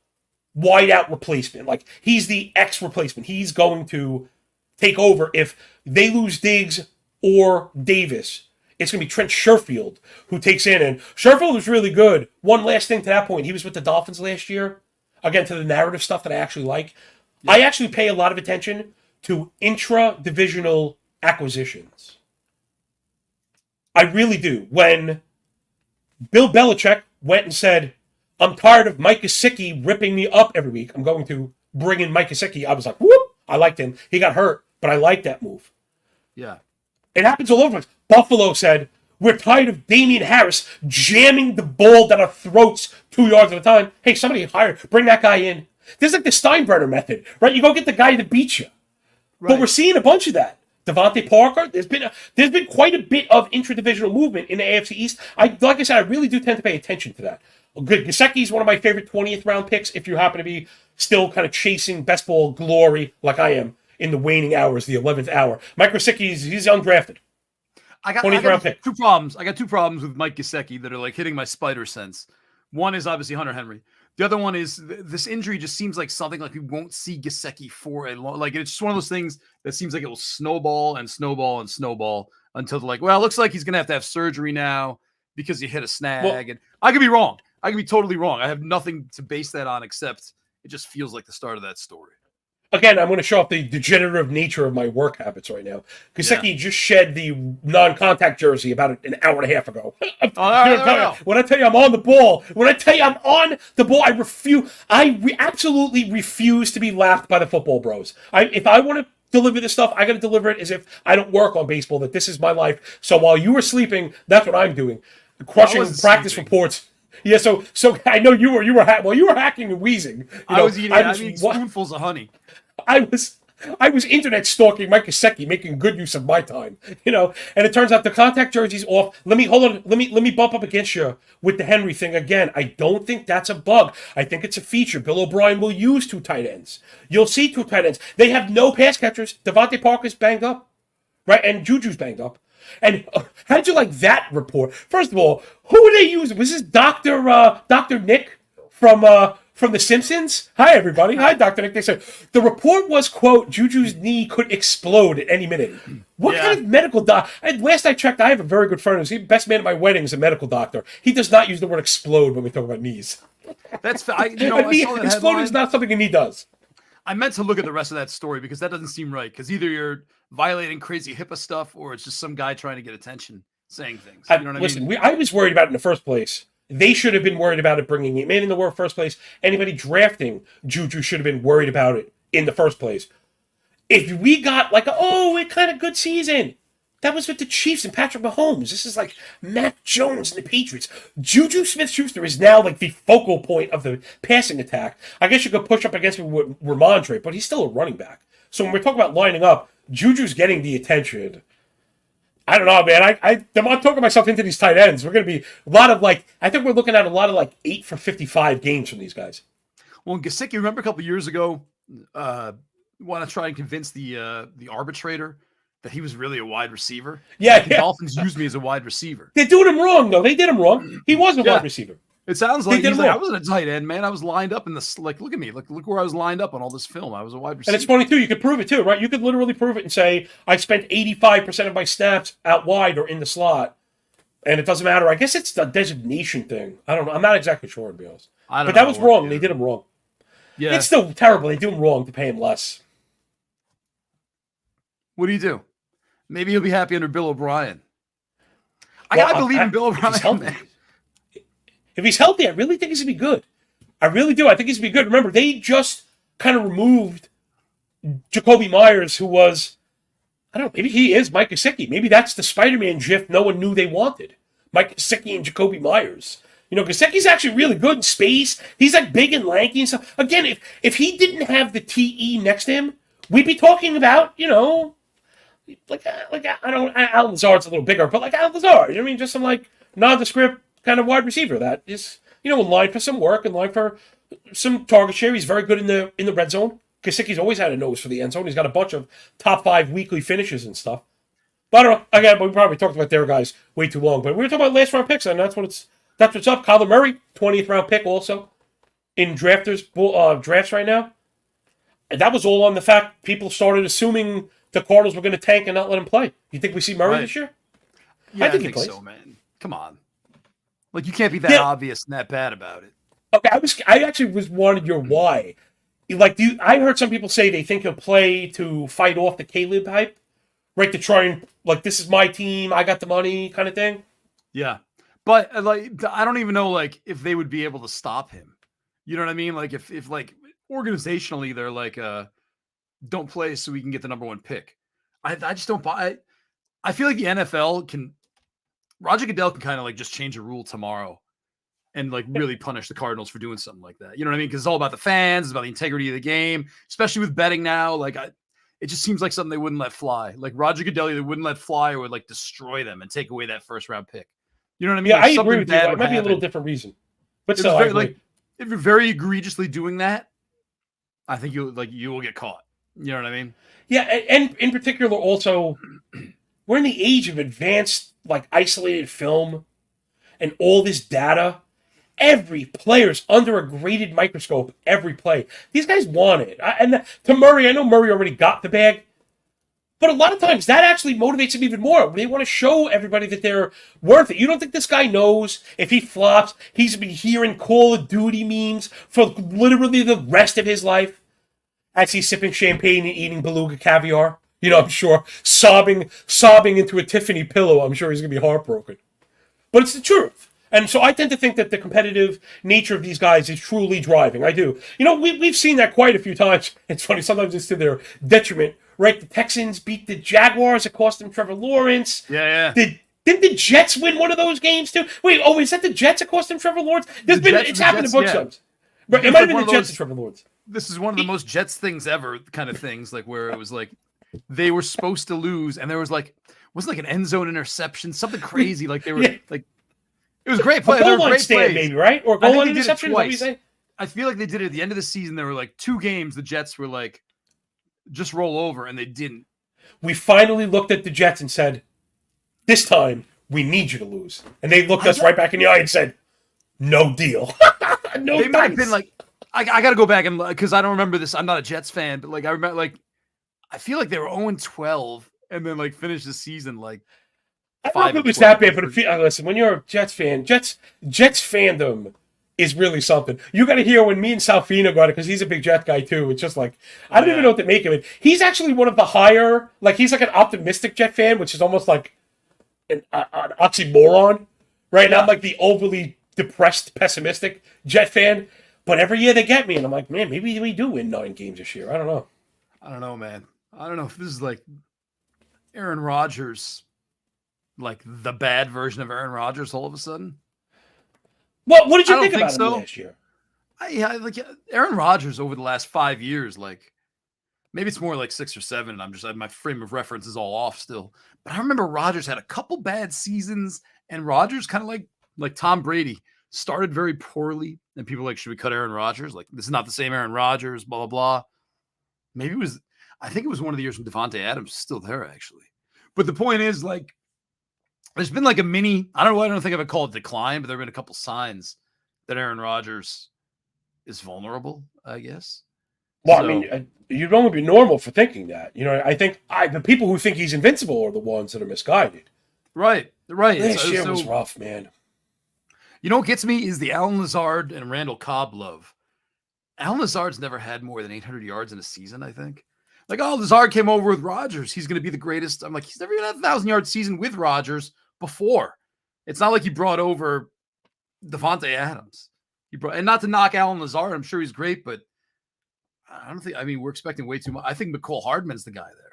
wideout replacement. Like, he's the X replacement. He's going to take over if they lose Diggs or Davis. It's going to be Trent Sherfield who takes in. And Sherfield was really good. One last thing to that point. He was with the Dolphins last year. Again, to the narrative stuff that I actually like. Yeah. I actually pay a lot of attention to intra-divisional acquisitions. I really do. When Bill Belichick went and said, I'm tired of Mike Gesicki ripping me up every week. I'm going to bring in Mike Gesicki. I was like, whoop! I liked him. He got hurt, but I liked that move.
Yeah.
It happens all over. Buffalo said, we're tired of Damian Harris jamming the ball down our throats 2 yards at a time. Hey, somebody bring that guy in. This is like the Steinbrenner method, right? You go get the guy that beats you. Right. But we're seeing a bunch of that. Devontae Parker. There's been quite a bit of intra-divisional movement in the AFC East. Like I said, I really do tend to pay attention to that. Good. Gesicki is one of my favorite 20th round picks. If you happen to be still kind of chasing best ball glory like I am in the waning hours, the 11th hour, Mike Gesicki he's undrafted.
I got two problems. I got two problems with Mike Gesicki that are like hitting my spider sense. One is obviously Hunter Henry. The other one is this injury just seems like something like we won't see Gesicki for a long. Like it's just one of those things that seems like it will snowball and snowball and snowball until they're like, well, it looks like he's gonna have to have surgery now because he hit a snag. Well, and I could be wrong. I could be totally wrong. I have nothing to base that on except it just feels like the start of that story.
Again, I'm going to show off the degenerative nature of my work habits right now. Gesicki just shed the non-contact jersey about an hour and a half ago. When I tell you I'm on the ball, I absolutely refuse to be laughed by the football bros. If I want to deliver this stuff, I got to deliver it as if I don't work on baseball, that this is my life. So while you were sleeping, that's what I'm doing. Crushing practice reports. Yeah, so I know you were hacking and wheezing.
I was eating spoonfuls of honey.
I was internet stalking Mike Gesicki, making good use of my time, and it turns out the contact jersey's off. Let me bump up against you with the Henry thing again. I don't think that's a bug. I think it's a feature. Bill O'Brien will use two tight ends. You'll see two tight ends. They have no pass catchers. Devontae Parker's banged up, right? And Juju's banged up. And how did you like that report? First of all, who were they using? Was this Dr. Nick from The Simpsons? Hi, everybody. Hi, Dr. Nick. They said the report was, quote, Juju's knee could explode at any minute. What kind of medical doctor? Last I checked, I have a very good friend who's the best man at my wedding is a medical doctor. He does not use the word explode when we talk about knees.
That's I saw that
explode is not something a knee does.
I meant to look at the rest of that story because that doesn't seem right. Because either you're violating crazy HIPAA stuff or it's just some guy trying to get attention saying things. You know what
I mean?
Listen,
I was worried about it in the first place. They should have been worried about it bringing him in the first place. Anybody drafting Juju should have been worried about it in the first place. If we got like a kind of good season, that was with the Chiefs and Patrick Mahomes. This is like Mac Jones and the Patriots. Juju Smith-Schuster is now like the focal point of the passing attack. I guess you could push up against him with Ramondre, but he's still a running back. So when we're talking about lining up, Juju's getting the attention. I don't know, man. I'm talking myself into these tight ends. We're going to be a lot of I think we're looking at a lot of 8 for 55 games from these guys.
Well, Gesicki, remember a couple of years ago, want to try and convince the arbitrator that he was really a wide receiver?
Yeah,
the Dolphins used me as a wide receiver.
They're doing him wrong, though. They did him wrong. He was a wide receiver.
It sounds like he's like, I wasn't a tight end, man. I was lined up in the look at me. Look where I was lined up on all this film. I was a wide receiver.
And it's funny, too. You could prove it, too, right? You could literally prove it and say, I spent 85% of my snaps out wide or in the slot. And it doesn't matter. I guess it's the designation thing. I don't know. I'm not exactly sure, to be honest. But that was wrong. They did him wrong. Yeah. It's still terrible. They do him wrong to pay him less.
What do you do? Maybe he'll be happy under Bill O'Brien. I believe in Bill O'Brien.
If he's healthy, I really think he's going to be good. I really do. I think he's going to be good. Remember, they just kind of removed Jacoby Myers, who was, I don't know, maybe he is Mike Gesicki. Maybe that's the Spider-Man gif no one knew they wanted. Mike Gesicki and Jacoby Myers. Gesicki's actually really good in space. He's big and lanky and stuff. Again, if he didn't have the TE next to him, we'd be talking about, Alan Lazard's a little bigger, but Alan Lazard. You know what I mean? Just some nondescript kind of wide receiver that is, in line for some work, in line for some target share. He's very good in the red zone. Gesicki's always had a nose for the end zone. He's got a bunch of top 5 weekly finishes and stuff. But I don't know. Again, we probably talked about their guys way too long. But we were talking about last round picks, and that's what's up. Kyler Murray, 20th round pick, also in drafts right now. And that was all on the fact people started assuming the Cardinals were going to tank and not let him play. You think we see Murray this year?
Yeah, I think he plays. So, man. Come on. You can't be that obvious and that bad about it.
Okay, I actually wanted your why. I heard some people say they think he'll play to fight off the Caleb hype, right? To try and this is my team, I got the money, kind of thing.
Yeah, but I don't even know if they would be able to stop him. You know what I mean? If organizationally they're don't play so we can get the number 1 pick. I just don't buy. I feel like the NFL can. Roger Goodell can kind of just change a rule tomorrow and really punish the Cardinals for doing something like that. You know what I mean? Because it's all about the fans, it's about the integrity of the game, especially with betting now. it just seems like something they wouldn't let fly. Like Roger Goodell, they wouldn't let fly or would like destroy them and take away that first round pick. You know what I mean?
Yeah,
like
I agree with you. It might be a little different reason, but still, I agree.
Like if you're very egregiously doing that, I think you will get caught. You know what I mean?
Yeah, and in particular, also, we're in the age of advanced, like, isolated film and all this data. Every player's under a graded microscope, every play. These guys want it. To Murray, I know Murray already got the bag, but a lot of times that actually motivates him even more. They want to show everybody that they're worth it. You don't think this guy knows if he flops, he's been hearing Call of Duty memes for literally the rest of his life as he's sipping champagne and eating beluga caviar? You know, I'm sure, sobbing into a Tiffany pillow. I'm sure he's going to be heartbroken. But it's the truth. And so I tend to think that the competitive nature of these guys is truly driving. I do. You know, we've seen that quite a few times. It's funny. Sometimes it's to their detriment, right? The Texans beat the Jaguars. It cost them Trevor Lawrence.
Yeah.
Didn't the Jets win one of those games too? Wait, is that the Jets that cost them Trevor Lawrence? It's happened a bunch of times. But it might have been the Jets and Trevor Lawrence.
This is one of the most Jets things ever kind of things, like where it was like they were supposed to lose and there was like, wasn't like an end zone interception, something crazy. Like they were like, it was great play.
Goal line stand, maybe, right? Or goal line interception?
I feel like they did it at the end of the season. There were like 2 games the Jets were like, just roll over, and they didn't.
We finally looked at the Jets and said, this time, we need you to lose. And they looked us right back in the eye and said, no deal.
They might have been like, I got to go back and, because I don't remember this. I'm not a Jets fan, but like I remember, like, I feel like they were 0-12 and then like finished the season like,
I don't know if it was that bad, but listen, when you're a Jets fan, Jets fandom is really something. You got to hear when me and Fino got it, because he's a big Jet guy too. It's just like, I don't even know what to make of it. He's actually one of the higher, like he's like an optimistic Jet fan, which is almost like an oxymoron, right? Now I'm like the overly depressed, pessimistic Jet fan. But every year they get me, and I'm like, man, maybe we do win 9 games this year. I don't know,
man. I don't know if this is like Aaron Rodgers, like the bad version of Aaron Rodgers all of a sudden.
What did you think about him last year?
Like Aaron Rodgers over the last 5 years, like maybe it's more like 6 or 7. And my frame of reference is all off still. But I remember Rodgers had a couple bad seasons, and Rodgers kind of like Tom Brady started very poorly, and people were like, should we cut Aaron Rodgers? Like, this is not the same Aaron Rodgers, blah, blah, blah. Maybe I think it was one of the years when Devontae Adams was still there, actually. But the point is, like, there's been like a mini, I don't think I would call it decline, but there have been a couple signs that Aaron Rodgers is vulnerable, I guess.
Well, I mean, you'd only be normal for thinking that. You know, I think the people who think he's invincible are the ones that are misguided.
Right.
Last year was rough, man.
You know what gets me is the Alan Lazard and Randall Cobb love. Alan Lazard's never had more than 800 yards in a season, I think. Like, Lazard came over with Rodgers. He's going to be the greatest. I'm like, he's never even had a 1,000-yard season with Rodgers before. It's not like he brought over Devontae Adams. And not to knock Alan Lazard, I'm sure he's great, but we're expecting way too much. I think McCole Hardman's the guy there.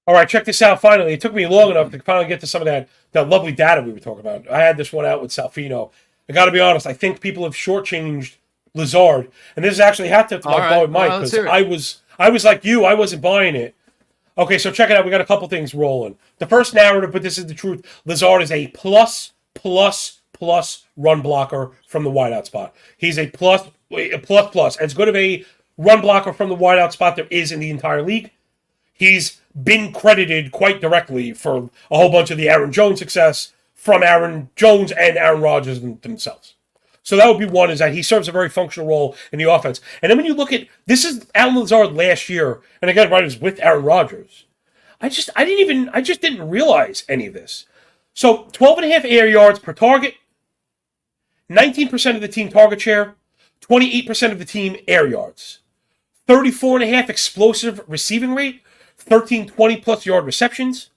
All right, check this out. Finally, it took me long enough to finally get to some of that lovely data we were talking about. I had this one out with Fino. I got to be honest. I think people have shortchanged Lazard, and this actually had to go with Mike, because I was like you. I wasn't buying it. Okay, so check it out. We got a couple things rolling. The first narrative, but this is the truth. Lazard is a plus run blocker from the wideout spot. He's a plus. As good of a run blocker from the wideout spot there is in the entire league. He's been credited quite directly for a whole bunch of the Aaron Jones success from Aaron Jones and Aaron Rodgers themselves. So that would be one, is that he serves a very functional role in the offense. And then when you look at, this is Alan Lazard last year, and again, right, it was with Aaron Rodgers. I just didn't realize any of this. So 12.5 air yards per target, 19% of the team target share, 28% of the team air yards, 34.5 explosive receiving rate, 13 20-plus yard receptions,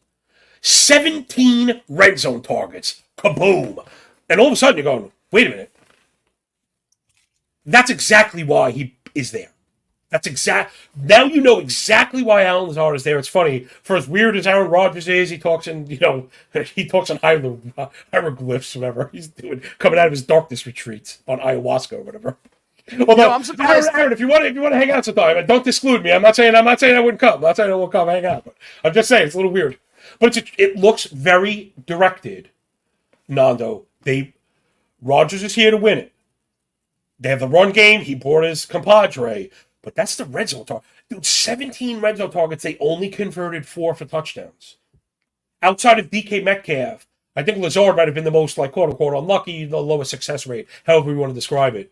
17 red zone targets. Kaboom! And all of a sudden you're going, wait a minute. That's exactly why he is there. Now you know exactly why Alan Lazard is there. It's funny. For as weird as Aaron Rodgers is, he talks in hieroglyphs, whatever he's doing, coming out of his darkness retreats on ayahuasca or whatever. Although,
I'm surprised.
Aaron, if you want to hang out sometime, don't exclude me. I'm not saying I wouldn't come. I'm not saying I won't come hang out. But I'm just saying it's a little weird. But it looks very directed. Nando, Rodgers is here to win it. They have the run game. He brought his compadre, but that's the red zone target. Dude, 17 red zone targets. They only converted 4 for touchdowns. Outside of DK Metcalf, I think Lazard might have been the most, like, quote unquote, unlucky, the lowest success rate, however we want to describe it.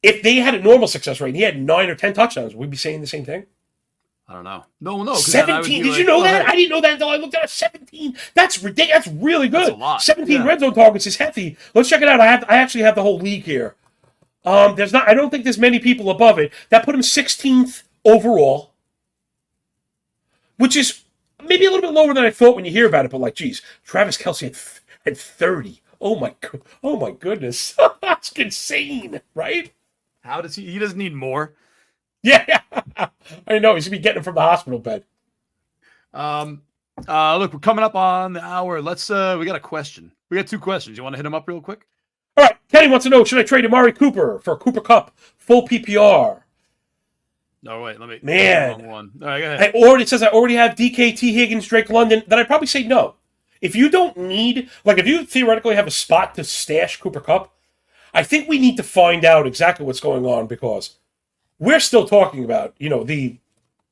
If they had a normal success rate and he had 9 or 10 touchdowns, would we be saying the same thing?
I don't know. No.
17. Did you know that? I didn't know that until I looked at it. 17. That's ridiculous. That's really good.
That's a lot.
17 red zone targets is hefty. Let's check it out. I actually have the whole league here. I don't think there's many people above it. That put him 16th overall, which is maybe a little bit lower than I thought when you hear about it. But like, geez, Travis Kelce had 30. Oh my goodness, that's insane, right?
How does he? He doesn't need more.
Yeah, I know. He's gonna be getting it from the hospital bed.
Look, we're coming up on the hour. Let's. We got a question. We got 2 questions. You want to hit them up real quick?
All right. Kenny wants to know: should I trade Amari Cooper for Cooper Kupp full PPR?
No, wait. Let me.
Man,
one. All right, go ahead.
It says I already have DKT Higgins, Drake London. Then I'd probably say no. If you don't need, like, if you theoretically have a spot to stash Cooper Kupp, I think we need to find out exactly what's going on because we're still talking about, the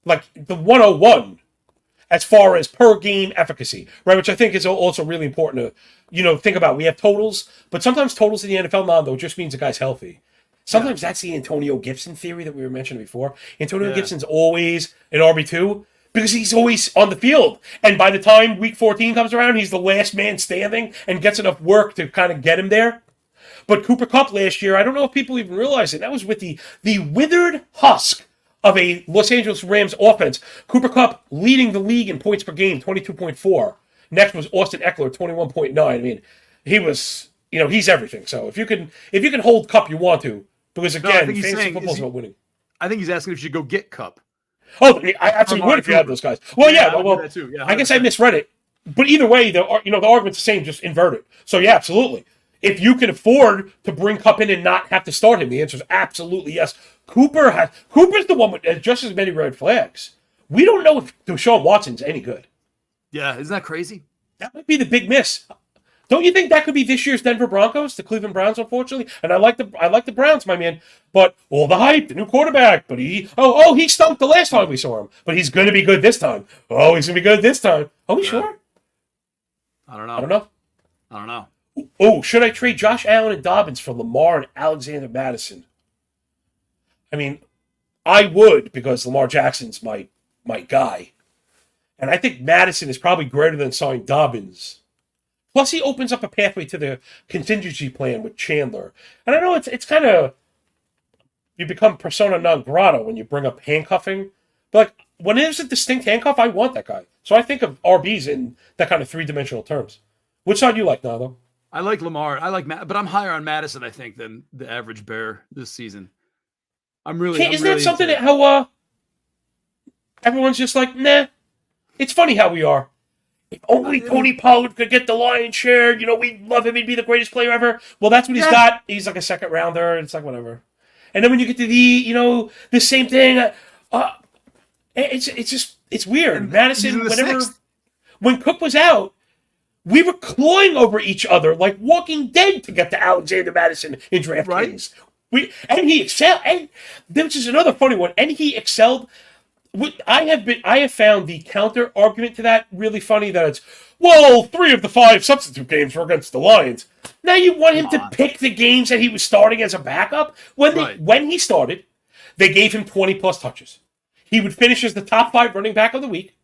101 as far as per game efficacy, right? Which I think is also really important to, think about. We have totals, but sometimes totals in the NFL, Nando, just means a guy's healthy. Sometimes that's the Antonio Gibson theory that we were mentioning before. Antonio Gibson's always an RB2 because he's always on the field. And by the time week 14 comes around, he's the last man standing and gets enough work to kind of get him there. But Cooper Kupp last year, I don't know if people even realize it, that was with the withered husk of a Los Angeles Rams offense. Cooper Kupp leading the league in points per game, 22.4. Next was Austin Eckler, 21.9. I mean, he was, he's everything. So if you can hold Kupp, you want to. Because again, fantasy football is about winning.
I think he's asking if you should go get Kupp.
Oh, I absolutely would if you had those guys. Well, I guess I misread it. But either way, the argument's the same, just inverted. So yeah, absolutely. If you can afford to bring Kupp in and not have to start him, the answer is absolutely yes. Cooper's the one with just as many red flags. We don't know if Deshaun Watson's any good.
Yeah, isn't that crazy?
That might be the big miss. Don't you think that could be this year's Denver Broncos, the Cleveland Browns, unfortunately? And I like the Browns, my man. But all the hype, the new quarterback, but he stunk the last time we saw him. But he's going to be good this time. Oh, he's going to be good this time. Are we sure?
I don't know. I don't know.
Oh, should I trade Josh Allen and Dobbins for Lamar and Alexander Madison? I mean, I would because Lamar Jackson's my guy. And I think Madison is probably greater than signing Dobbins. Plus, he opens up a pathway to the contingency plan with Chandler. And I know it's kind of, you become persona non grata when you bring up handcuffing. But like, when there's a distinct handcuff, I want that guy. So I think of RBs in that kind of 3-dimensional terms. Which side do you like now, though?
I like Lamar. I like Matt, but I'm higher on Madison, I think, than the average Bear this season.
Isn't that something that how everyone's just like, nah? It's funny how we are. If only Tony Pollard could get the lion's share, we'd love him. He'd be the greatest player ever. Well, that's what he's got. He's like a second rounder. It's like whatever. And then when you get to the same thing, it's weird. And Madison, when Cook was out, we were clawing over each other like Walking Dead to get to Alexander Madison in draft games. And he excelled. And this is another funny one. And he excelled. I have found the counter argument to that really funny. That it's 3 of the 5 substitute games were against the Lions. Now you want him to pick the games that he was starting as a backup. When he started, they gave him 20+ touches. He would finish as the top 5 running back of the week.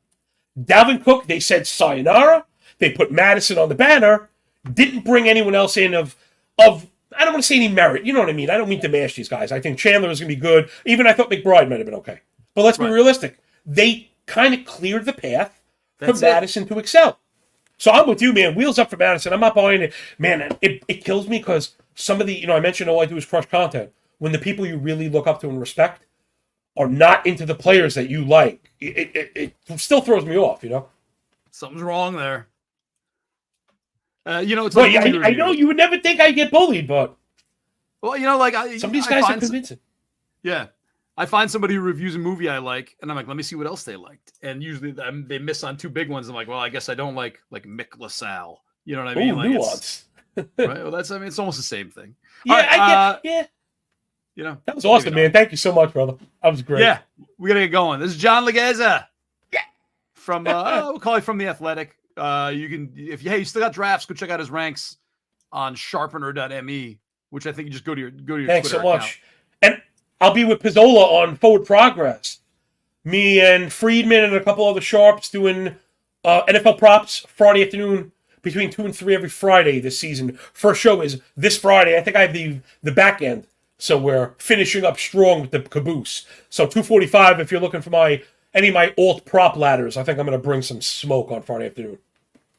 Dalvin Cook, they said sayonara. They put Madison on the banner. Didn't bring anyone else in of I don't want to say any merit. You know what I mean? I don't mean to mash these guys. I think Chandler is going to be good. Even I thought McBride might have been okay. But let's be realistic. They kind of cleared the path for Madison to excel. So I'm with you, man. Wheels up for Madison. I'm not buying it. Man, it kills me because some of the, I mentioned all I do is crush content. When the people you really look up to and respect are not into the players that you like, it still throws me off,
Something's wrong there. It's
I know you would never think I'd get bullied, but
Well, you know, like
Some of these
I
guys are
find
convincing.
yeah. I find somebody who reviews a movie I like, and I'm like, let me see what else they liked. And usually they miss on two big ones. I'm like, well, I guess I don't like Mick LaSalle. You know what I mean?
Ooh,
Like,
nuance.
right? Well, it's almost the same thing.
Yeah,
All right,
I get. Yeah,
you know,
that was awesome, man. Thank you so much, brother. That was great.
Yeah, we gotta get going. This is John Laghezza. Yeah, from we'll call it from the Athletic. You can you still got drafts, go check out his ranks on sharpener.me, which I think you just go to your
Thanks
Twitter
so much.
account.
And I'll be with Pizzola on Forward Progress. Me and Friedman and a couple other sharps doing NFL props Friday afternoon between 2 and 3 every Friday this season. First show is this Friday. I think I have the back end. So we're finishing up strong with the caboose. So 2:45 if you're looking for any of my alt prop ladders. I think I'm going to bring some smoke on Friday afternoon.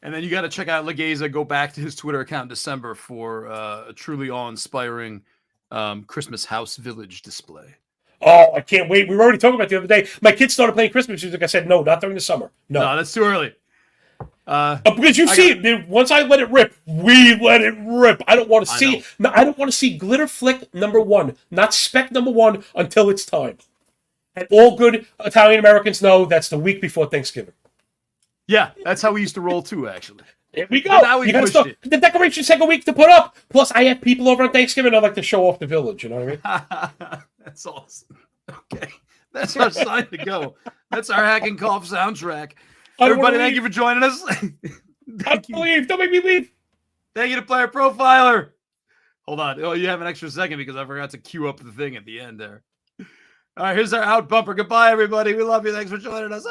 And then you got to check out Laghezza. Go back to his Twitter account in December for a truly awe-inspiring Christmas house village display.
Oh, I can't wait. We were already talking about it the other day. My kids started playing Christmas music. I said, no, not during the summer. No,
that's too early.
Because you see it. Once I let it rip, we let it rip. I don't want to see. I don't want to see Glitter Flick #1, not Spec #1 until it's time. And all good Italian Americans know that's the week before Thanksgiving.
Yeah, that's how we used to roll too. Actually,
there we go.
Now we
you gotta stop. The decorations take a week to put up. Plus, I have people over on Thanksgiving. I like to show off the village. You know what I mean?
That's awesome. Okay, that's our sign to go. That's our Hack and Cough soundtrack. Everybody, thank you for joining us.
Don't leave. Don't make me leave.
Thank you to Player Profiler. Hold on. Oh, you have an extra second because I forgot to queue up the thing at the end there. All right, here's our out bumper. Goodbye, everybody. We love you. Thanks for joining us.